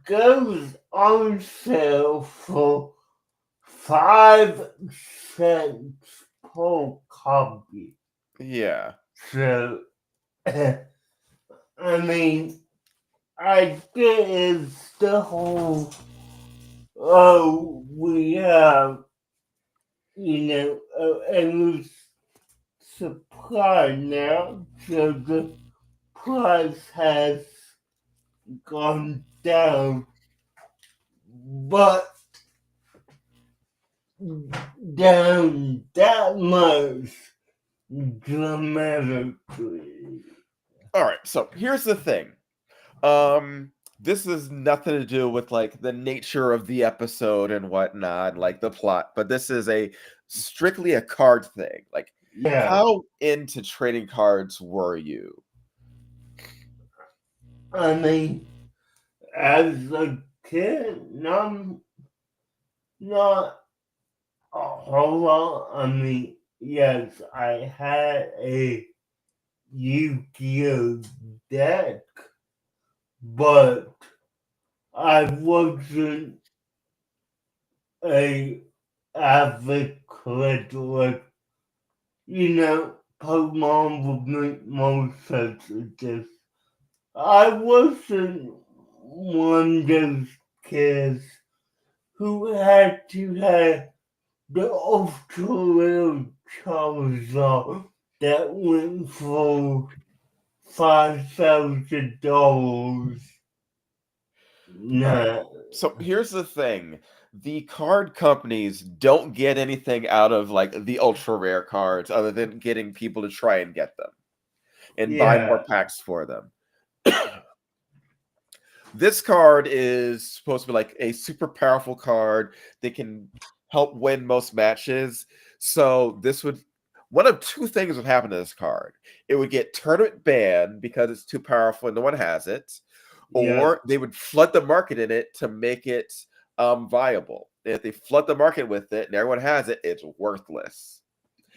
goes on sale for 5 cents per copy. Yeah. So, I mean, I get it's the whole, oh, we have, endless supply now, so the price has gone down, but down that much dramatically. All right. So here's the thing. This has nothing to do with like the nature of the episode and whatnot, like the plot, but this is a strictly a card thing. Like, Yeah, how into trading cards were you? I mean, as a kid, not a whole lot. I mean, yes, I had a Yu-Gi-Oh deck, but I wasn't a avid collector. Like, Pokemon would make more sense of this. I wasn't one of those kids who had to have the ultra rare Charizard that went for $5,000. All right. Nah, So here's the thing. The card companies don't get anything out of like the ultra rare cards other than getting people to try and get them and buy yeah, more packs for them. This card is supposed to be like a super powerful card that can help win most matches. So this would one of two things would happen to this card. It would get tournament banned because it's too powerful and no one has it, yeah, or they would flood the market in it to make it viable. And if they flood the market with it and everyone has it, it's worthless.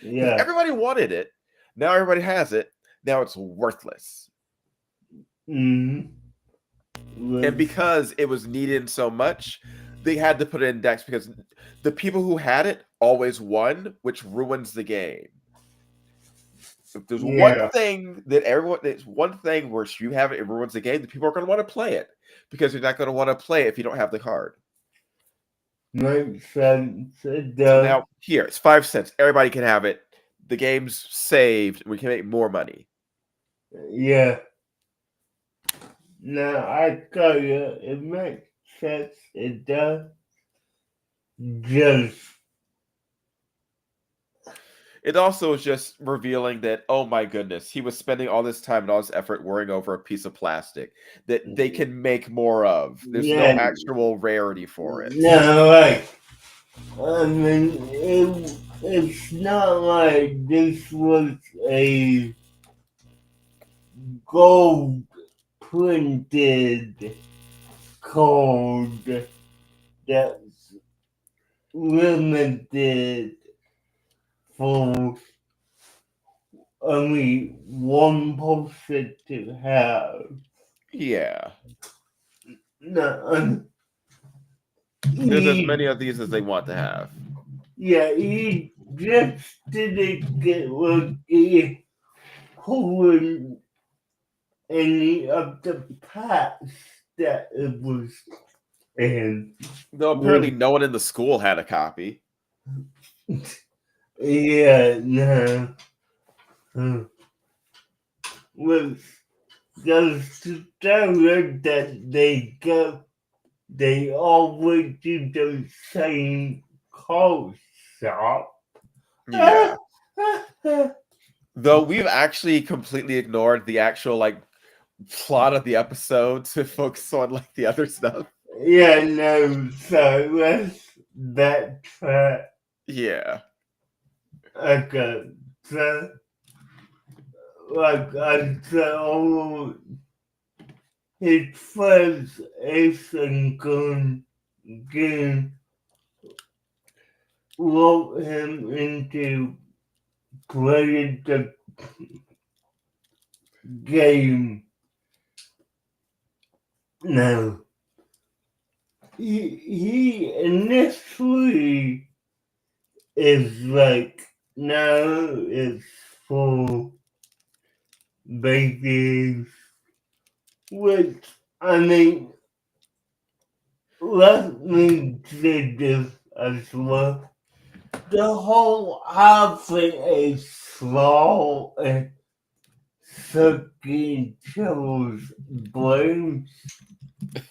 Because yeah. everybody wanted it. Now everybody has it. Now it's worthless. Mm. And because it was needed so much, they had to put it in decks because the people who had it always won, which ruins the game. If there's one Yeah, thing that there's one thing where if you have it, it ruins the game, the people are going to want to play it because you're not going to want to play it if you don't have the card. makes sense. It So does. now here, it's 5 cents. Everybody can have it. The game's saved. We can make more money. Yeah. Now I tell you, it makes sense. It does. Just It also is just revealing that, oh my goodness, he was spending all this time and all this effort worrying over a piece of plastic that they can make more of. There's no yeah. actual rarity for it. No, like I mean, it's not like this was a gold printed code that's limited for only one person to have. Yeah. No, There's as many of these as they want to have. Yeah, he just didn't get lucky pulling any of the parts that it was in. Though apparently no one in the school had a copy. Yeah, no. Well, goes to tell you that they all went to the same car shop. Yeah. Though we've actually completely ignored the actual like plot of the episode to focus on like the other stuff. Yeah, no, so let's backtrack. Yeah. Okay, so, like I said, his first action game wrote him into playing the game. Now, he initially is like, no, it's for babies, which, I mean, let me say this as well. The whole outfit is slow and sucking Joe's brains.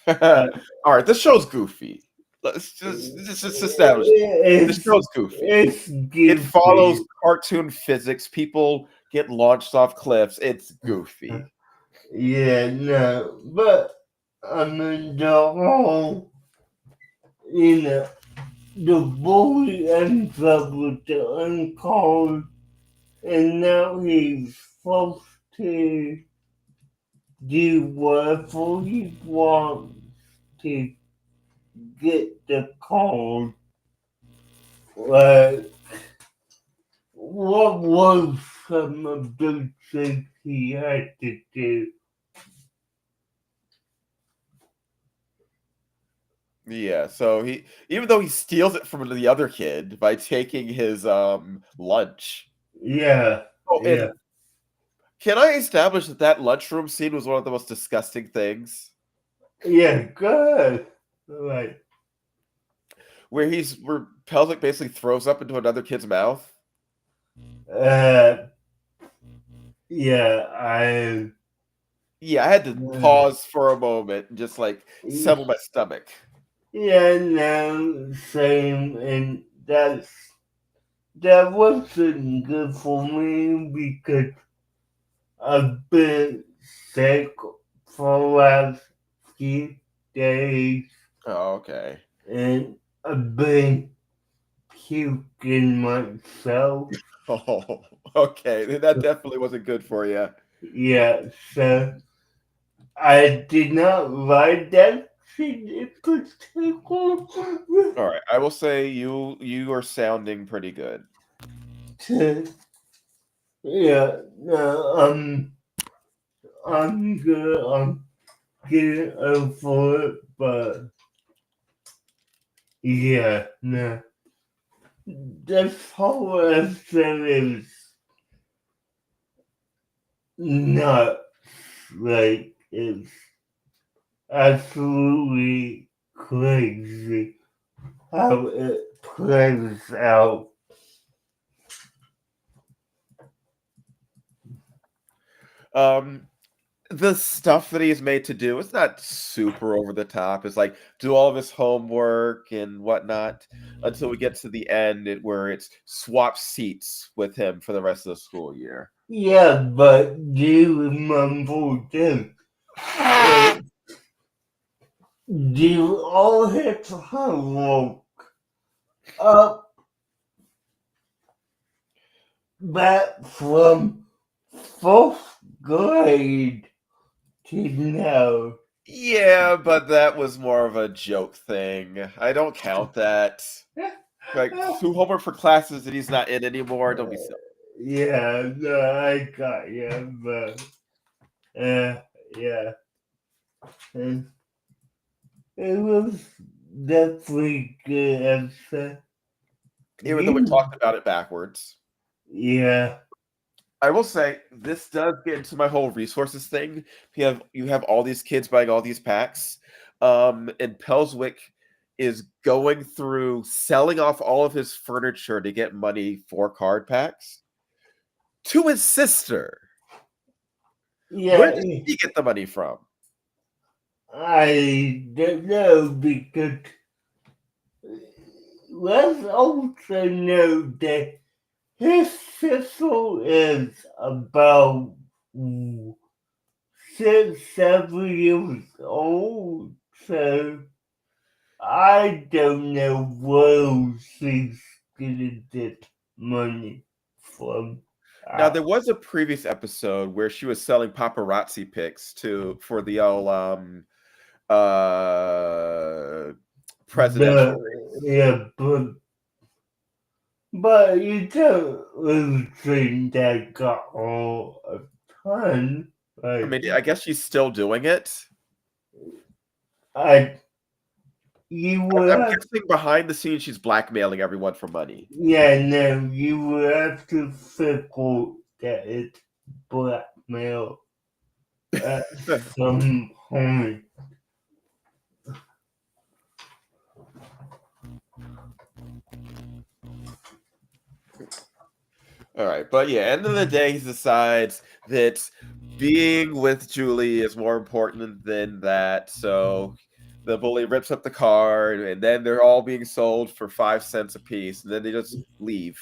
All right, this show's goofy. Let's just establish this show's goofy. It's goofy. It follows cartoon physics. People get launched off cliffs. It's goofy. Yeah, no, but I mean the whole, the boy ends up with the uncle, and now he's supposed to do whatever he wants to get the call. Like, what was some of the things he had to do? Yeah, so he even though he steals it from the other kid by taking his lunch. Yeah, Oh, yeah, and can I establish that that lunchroom scene was one of the most disgusting things? yeah, good. Right. Where Pelswick basically throws up into another kid's mouth. Uh, yeah, Yeah, I had to pause for a moment and just like settle my stomach. yeah, no, same, and that wasn't good for me because I've been sick for the last few days, Oh, okay. and I've been puking myself. Oh, okay. That definitely wasn't good for you. Yeah, so I did not like that scene in particular. All right, I will say you are sounding pretty good. Yeah, no, I'm good. I'm getting over it, but yeah, no. This whole episode is nuts. Like, it's absolutely crazy how it plays out. The stuff that he's made to do, it's not super over the top. It's like do all of his homework and whatnot until we get to the end where it's swap seats with him for the rest of the school year. Yeah, but do you remember this? Do you all have to homework up back from fourth grade to now? Yeah, but that was more of a joke thing. I don't count that. Like do homework for classes that he's not in anymore. Don't be silly. Yeah, no, I got you, but yeah, it, it was definitely good episode. even though we talked about it backwards. Yeah. I will say this does get into my whole resources thing. You have all these kids buying all these packs, and Pelswick is going through selling off all of his furniture to get money for card packs to his sister. Yeah. Where did he get the money from? I don't know, because let's also know that his sister is about 6, 7 years old, so I don't know where she's getting this money from. Now there was a previous episode where she was selling paparazzi pics for the old presidential race. Yeah, but you don't really think that got all a ton. I Like, mean, I guess she's still doing it. you I'm would have, guessing behind the scenes she's blackmailing everyone for money. yeah, no, you would have to figure that it's blackmail at some point. All right, but yeah, end of the day, he decides that being with Julie is more important than that. So the bully rips up the card, and then they're all being sold for 5 cents a piece, and then they just leave.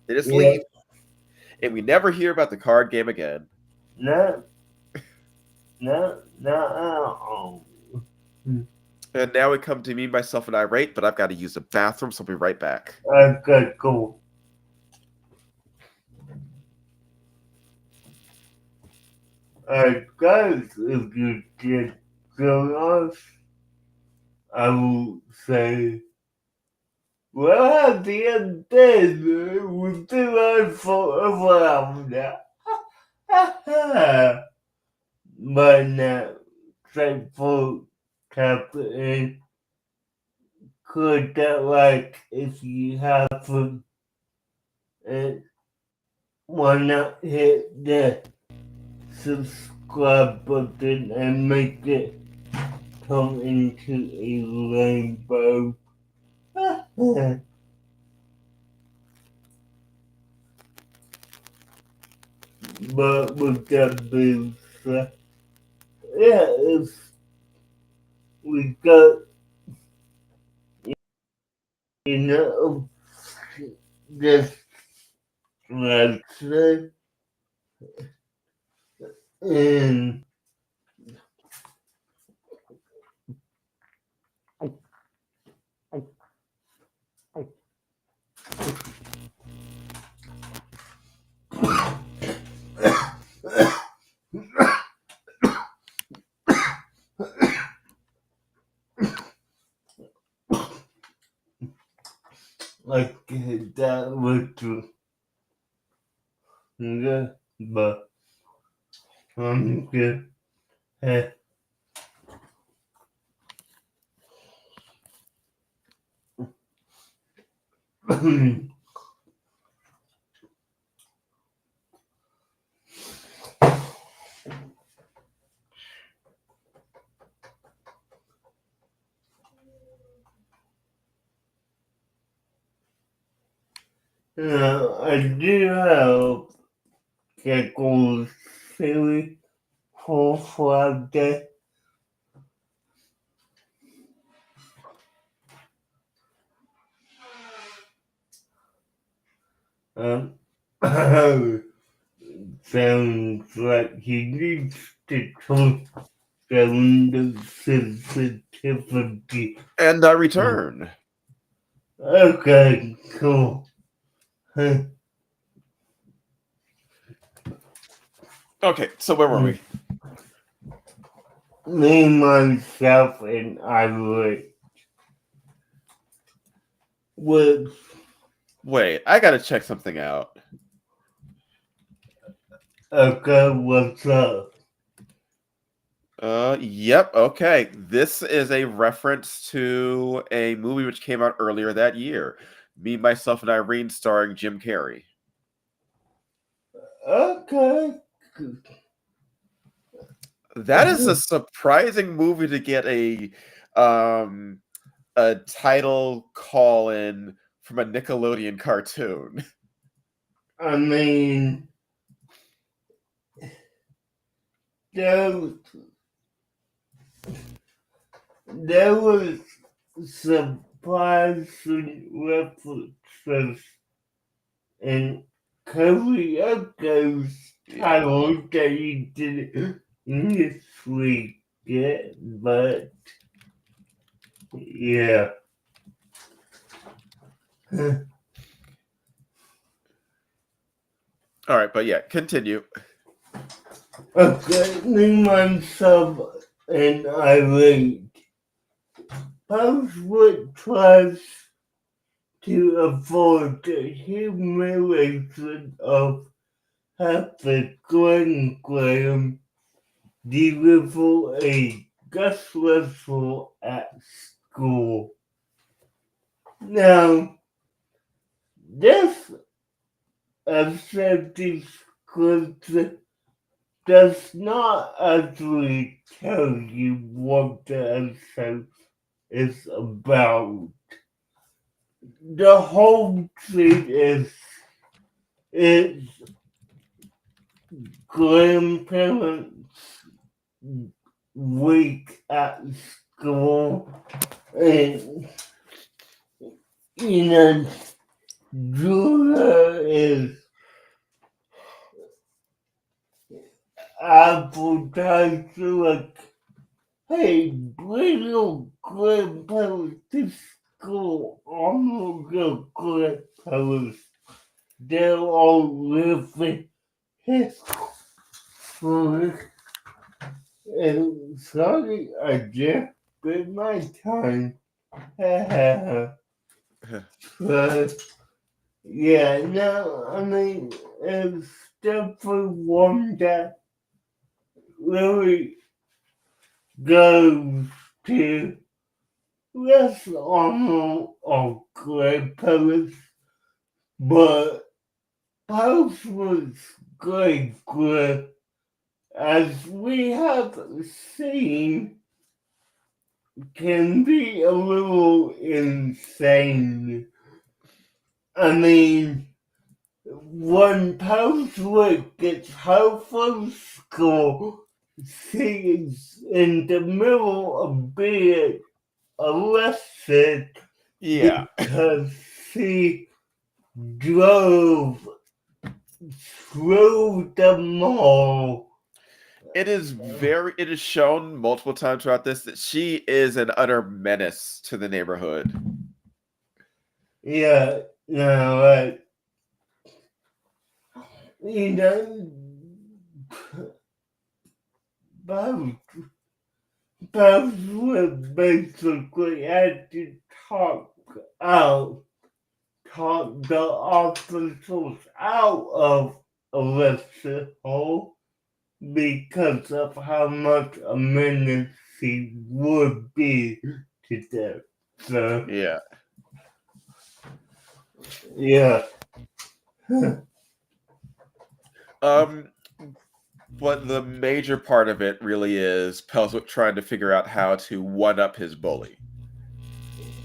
They just Yeah. leave, and we never hear about the card game again. No, no. And now we come to me, myself, and irate, but I've got to use the bathroom, so I'll be right back. Okay, cool. Guys, if you did join us, I will say, well, at the end we've been on for a while now. But now, thankful happening. Could that, like, if you haven't, why not hit the subscribe button and make it come into a rainbow. But with that being said, yeah, if we got, this lecture and like that was true. Yeah, but I'm good. Hey. I do have Geckos series for Friday. Sounds like he needs to turn down the sensitivity. And I return. Okay, cool. Okay, so where were we? Me, myself, and Irate. With Wait, I gotta check something out. okay, what's up? Yep, okay. This is a reference to a movie which came out earlier that year. Me, Myself, and Irene, starring Jim Carrey. Okay. That is a surprising movie to get a title call in from a Nickelodeon cartoon. I mean, there was surprising references in karaoke's title that you didn't initially get, but yeah. All right, but yeah, continue. Okay, me, myself, and Irene. Pelswick tries to avoid the humiliation of having Graham deliver a guest lecture at school. Now, this accepting scripture does not actually tell you what the episode is about. The whole thing is its grandparents' week at school, and Julia is advertising like, hey, bring your grandparents to school. All of your grandparents, they're all living history. And sorry, I just spent my time. But yeah, no, I mean, it's definitely one that really goes to less honor of grandparents, but Post was great, as we have seen, can be a little insane. I mean, when Pelswick gets home from school, she is in the middle of being arrested Yeah. because she drove through the mall. It is shown multiple times throughout this that she is an utter menace to the neighborhood. Yeah, no, you know, Pelswick basically had to talk the officers out of arresting her because of how much a menace she would be to them. So, Yeah. yeah. But the major part of it really is Pelswick trying to figure out how to one-up his bully.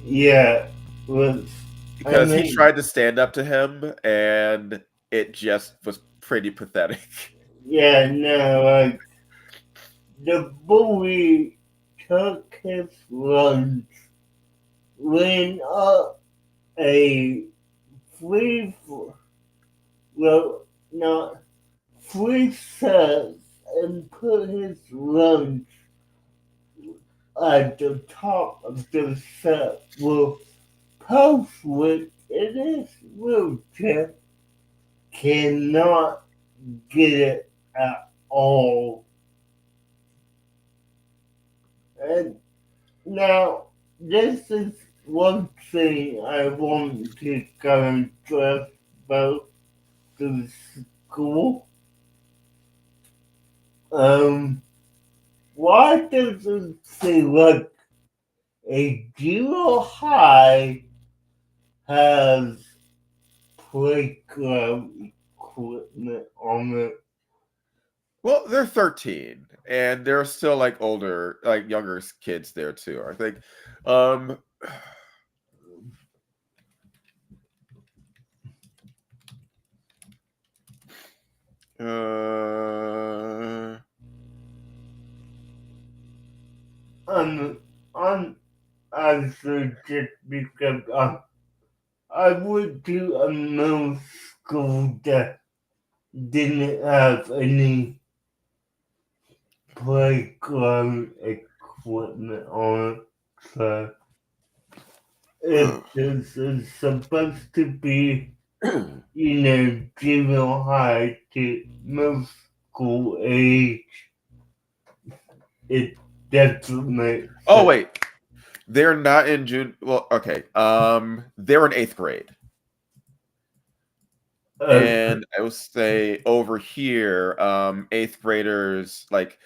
Yeah. Because he tried to stand up to him, and it just was pretty pathetic. Yeah, no, like, the bully took his lunch, ran up a free sets and put his lunch at the top of the set with Pelswick in his wheelchair cannot get it at all. And now, this is one thing I want to go and address about the school. Why does it seem like a junior high has playground equipment on it. Well, they're 13, and there are still like older, like younger kids there too. I think. Um, uh, I'm actually just because I went to a middle school that didn't have any playground equipment on it, so if this is supposed to be, junior high to middle school age, it doesn't make oh sense. wait, they're not in June. Well, okay. They're in 8th grade. And I would say over here, 8th graders, like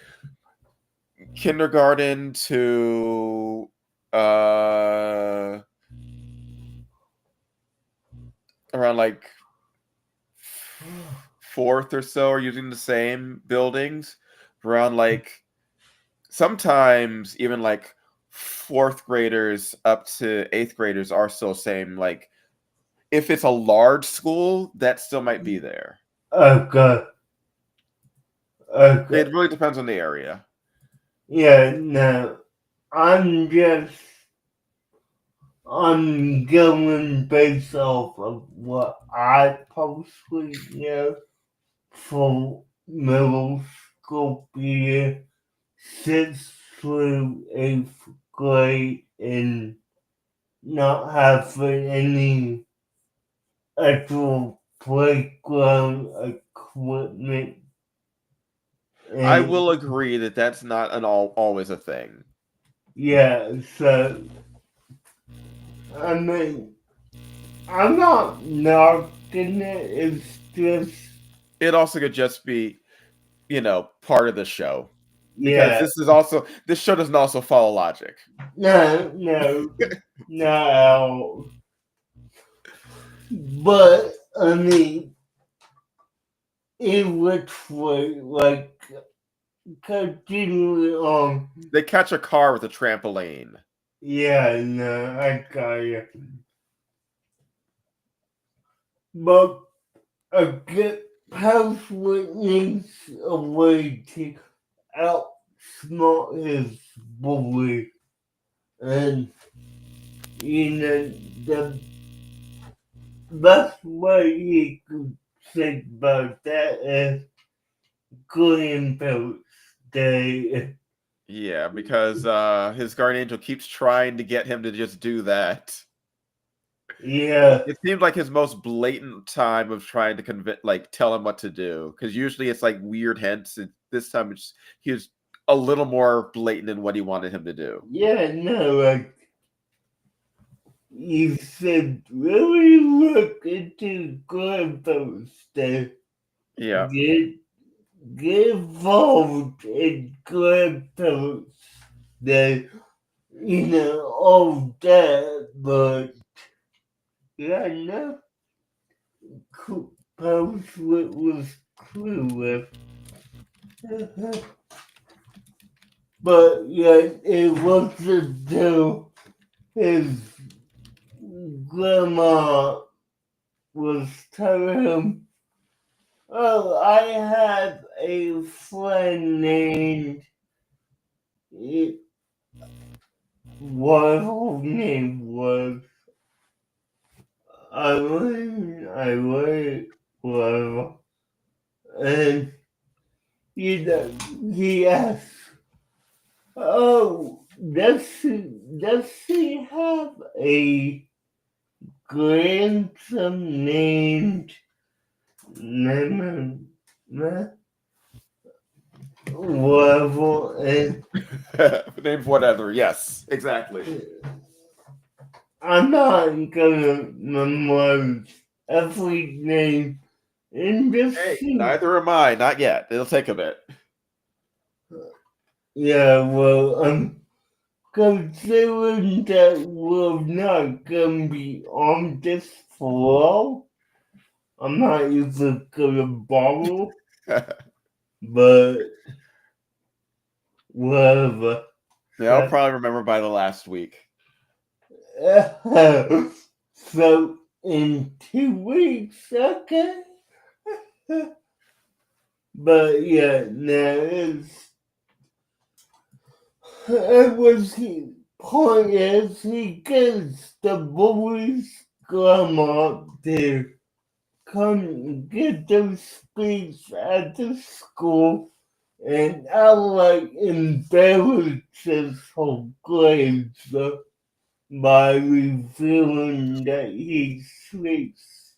kindergarten to around like 4th or so are using the same buildings. Around like sometimes even like 4th graders up to 8th graders are still same. Like if it's a large school, that still might be there. Okay. It really depends on the area. Yeah, no. I'm going based off of what I personally know for middle school year 6th through 8th grade and not having any actual playground equipment. I And will agree that that's not always a thing. yeah, so I mean, I'm not knocking it. It's just It also could just be, part of the show. Because yeah. this show doesn't also follow logic. No, no. But I mean, it looks like continuing on. They catch a car with a trampoline. Yeah, no, I got you. But a good Pelswick needs a way to outsmart his bully. And, the best way he could think about that is Green Day. Yeah, because his guardian angel keeps trying to get him to just do that. Yeah, It seems like his most blatant time of trying to tell him what to do. Because usually it's like weird hints. And this time he was a little more blatant in what he wanted him to do. yeah, no, like you said, really look into Green Day. Yeah. Get involved in Green Day. All that, but yeah, no. Pelswick was clueless. But yeah, it wasn't until his grandma was telling him, "Oh, I have a friend named what her name was. I whatever." And he asked, "Oh, does she have a grandson named whatever?" And Name whatever. Yes, exactly. I'm not gonna memorize every name in this Hey, scene. neither am I. Not yet. It'll take a bit. Yeah, well, considering that we're not gonna be on this floor, I'm not even gonna borrow, but whatever. Yeah, I'll probably remember by the last week. So in 2 weeks, okay? But yeah, no, it was the point is he gets the boys grandma to come get those speech at the school and outright embarrasses her grades by revealing that he sleeps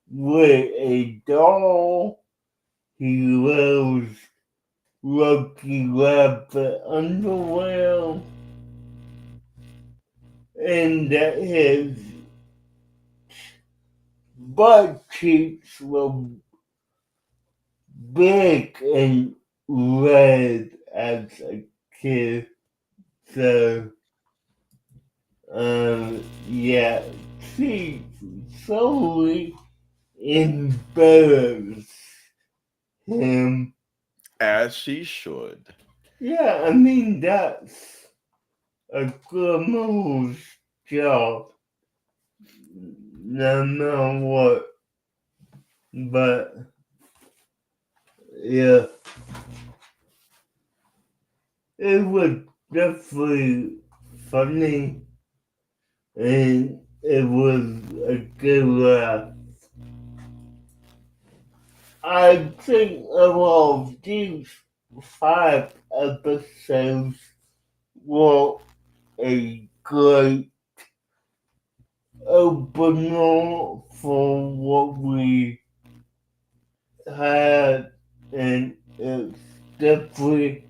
with a doll. He wears Lucky Rabbit underwear, and that his butt cheeks were big and red as a kid. So, yeah, she slowly embarrassed him. As she should. Yeah, I mean, that's a good move, job. No matter what. But, yeah, it was definitely funny and it was a good laugh. I think of all these 5 episodes were a great opener for what we had, and it's definitely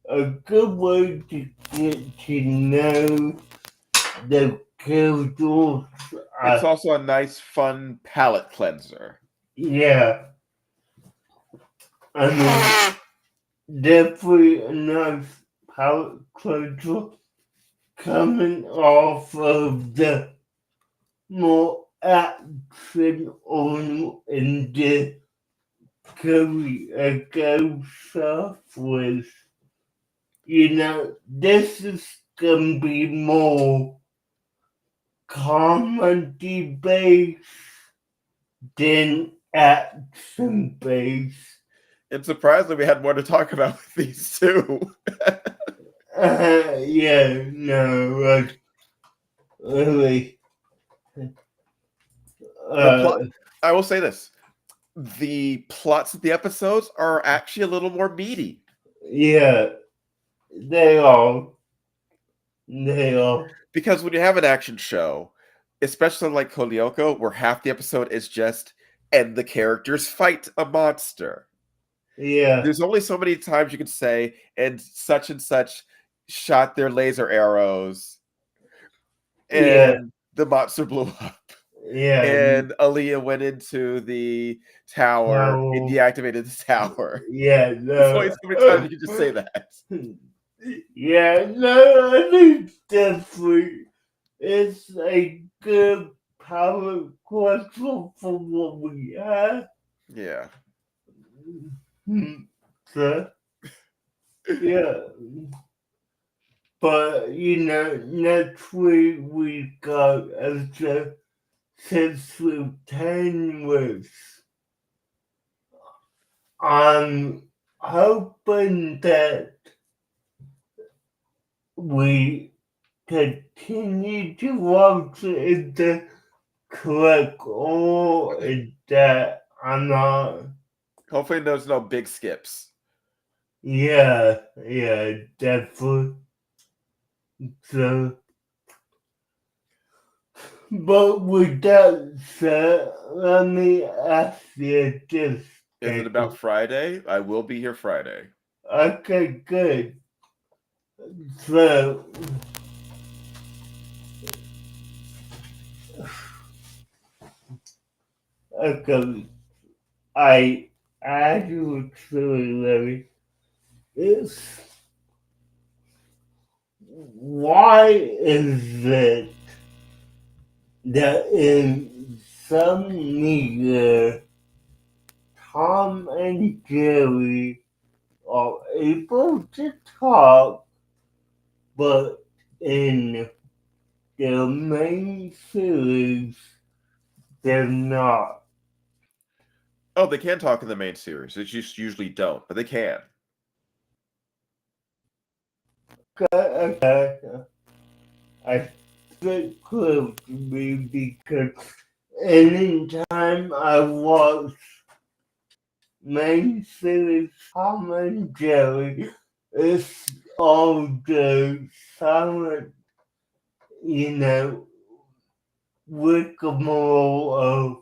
a good way to get to know the characters. It's also a nice, fun palate cleanser. Yeah, I mean, definitely a nice palate cleanser coming off of the more action on in the career ago stuff was, this is gonna be more comedy based than action based. And surprisingly, we had more to talk about with these two. Yeah, no, really. The plot, I will say this. The plots of the episodes are actually a little more meaty. Yeah, they are. They are. Because when you have an action show, especially like Kolioko, where half the episode is just, and the characters fight a monster. Yeah. There's only so many times you can say, and such shot their laser arrows, and the monster blew up. Yeah. And Aaliyah went into the tower and deactivated the tower. Yeah, There's only so many times you can just say that. Yeah, no, I think definitely it's a good power question for what we have. Yeah. So, yeah. But, next week we got a 6 through 10 list. I'm hoping that we continue to watch it in the correct order that I'm not. Hopefully there's no big skips. Yeah, definitely. So, but with that said, let me ask you this. Is it about Friday? I will be here Friday. Okay, good. So, okay, I actually, Larry, it's why is it that in some media Tom and Jerry are able to talk, but in their main series they're not? Oh, they can talk in the main series. They just usually don't, but they can. Okay. I think it could be because anytime I watch main series Tom and Jerry, it's all the silent, you know, rigmarole of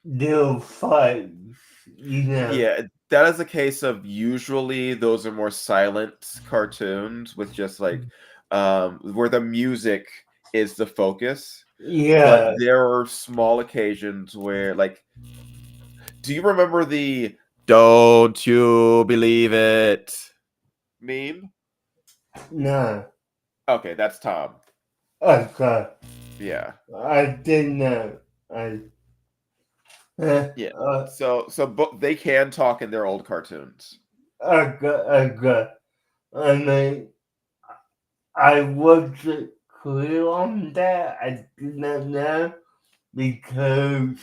their fights, you know. Yeah, that is a case of usually those are more silent cartoons with just like where the music is the focus. But Yeah, there are small occasions where like do you remember the "Don't you believe it" meme? no, Okay, that's Tom. okay, Yeah. I didn't know. I, Yeah. uh, They can talk in their old cartoons. okay. I mean, I wasn't clear on that. I did not know because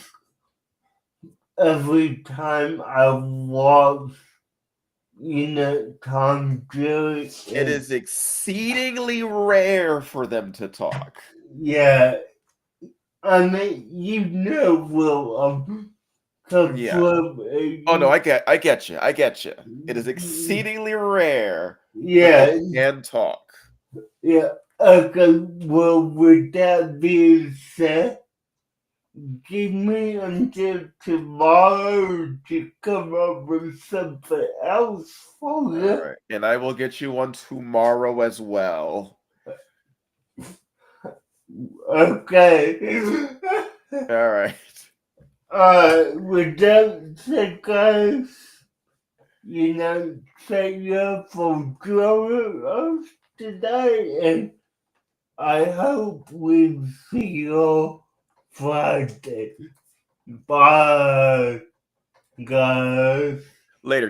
every time I watch, you know, Tom Jerry, It is exceedingly rare for them to talk. yeah, I mean, you know, Will, Yeah. Oh no, I get you. I get you. It is exceedingly rare that they yeah, can talk. yeah. Okay, well, with that being said, give me until tomorrow to come up with something else for All you. right. And I will get you one tomorrow as well. Okay. All right. With that said, guys, you know, thank you for joining us today, and I hope we see you Friday. Bye, guys. Later.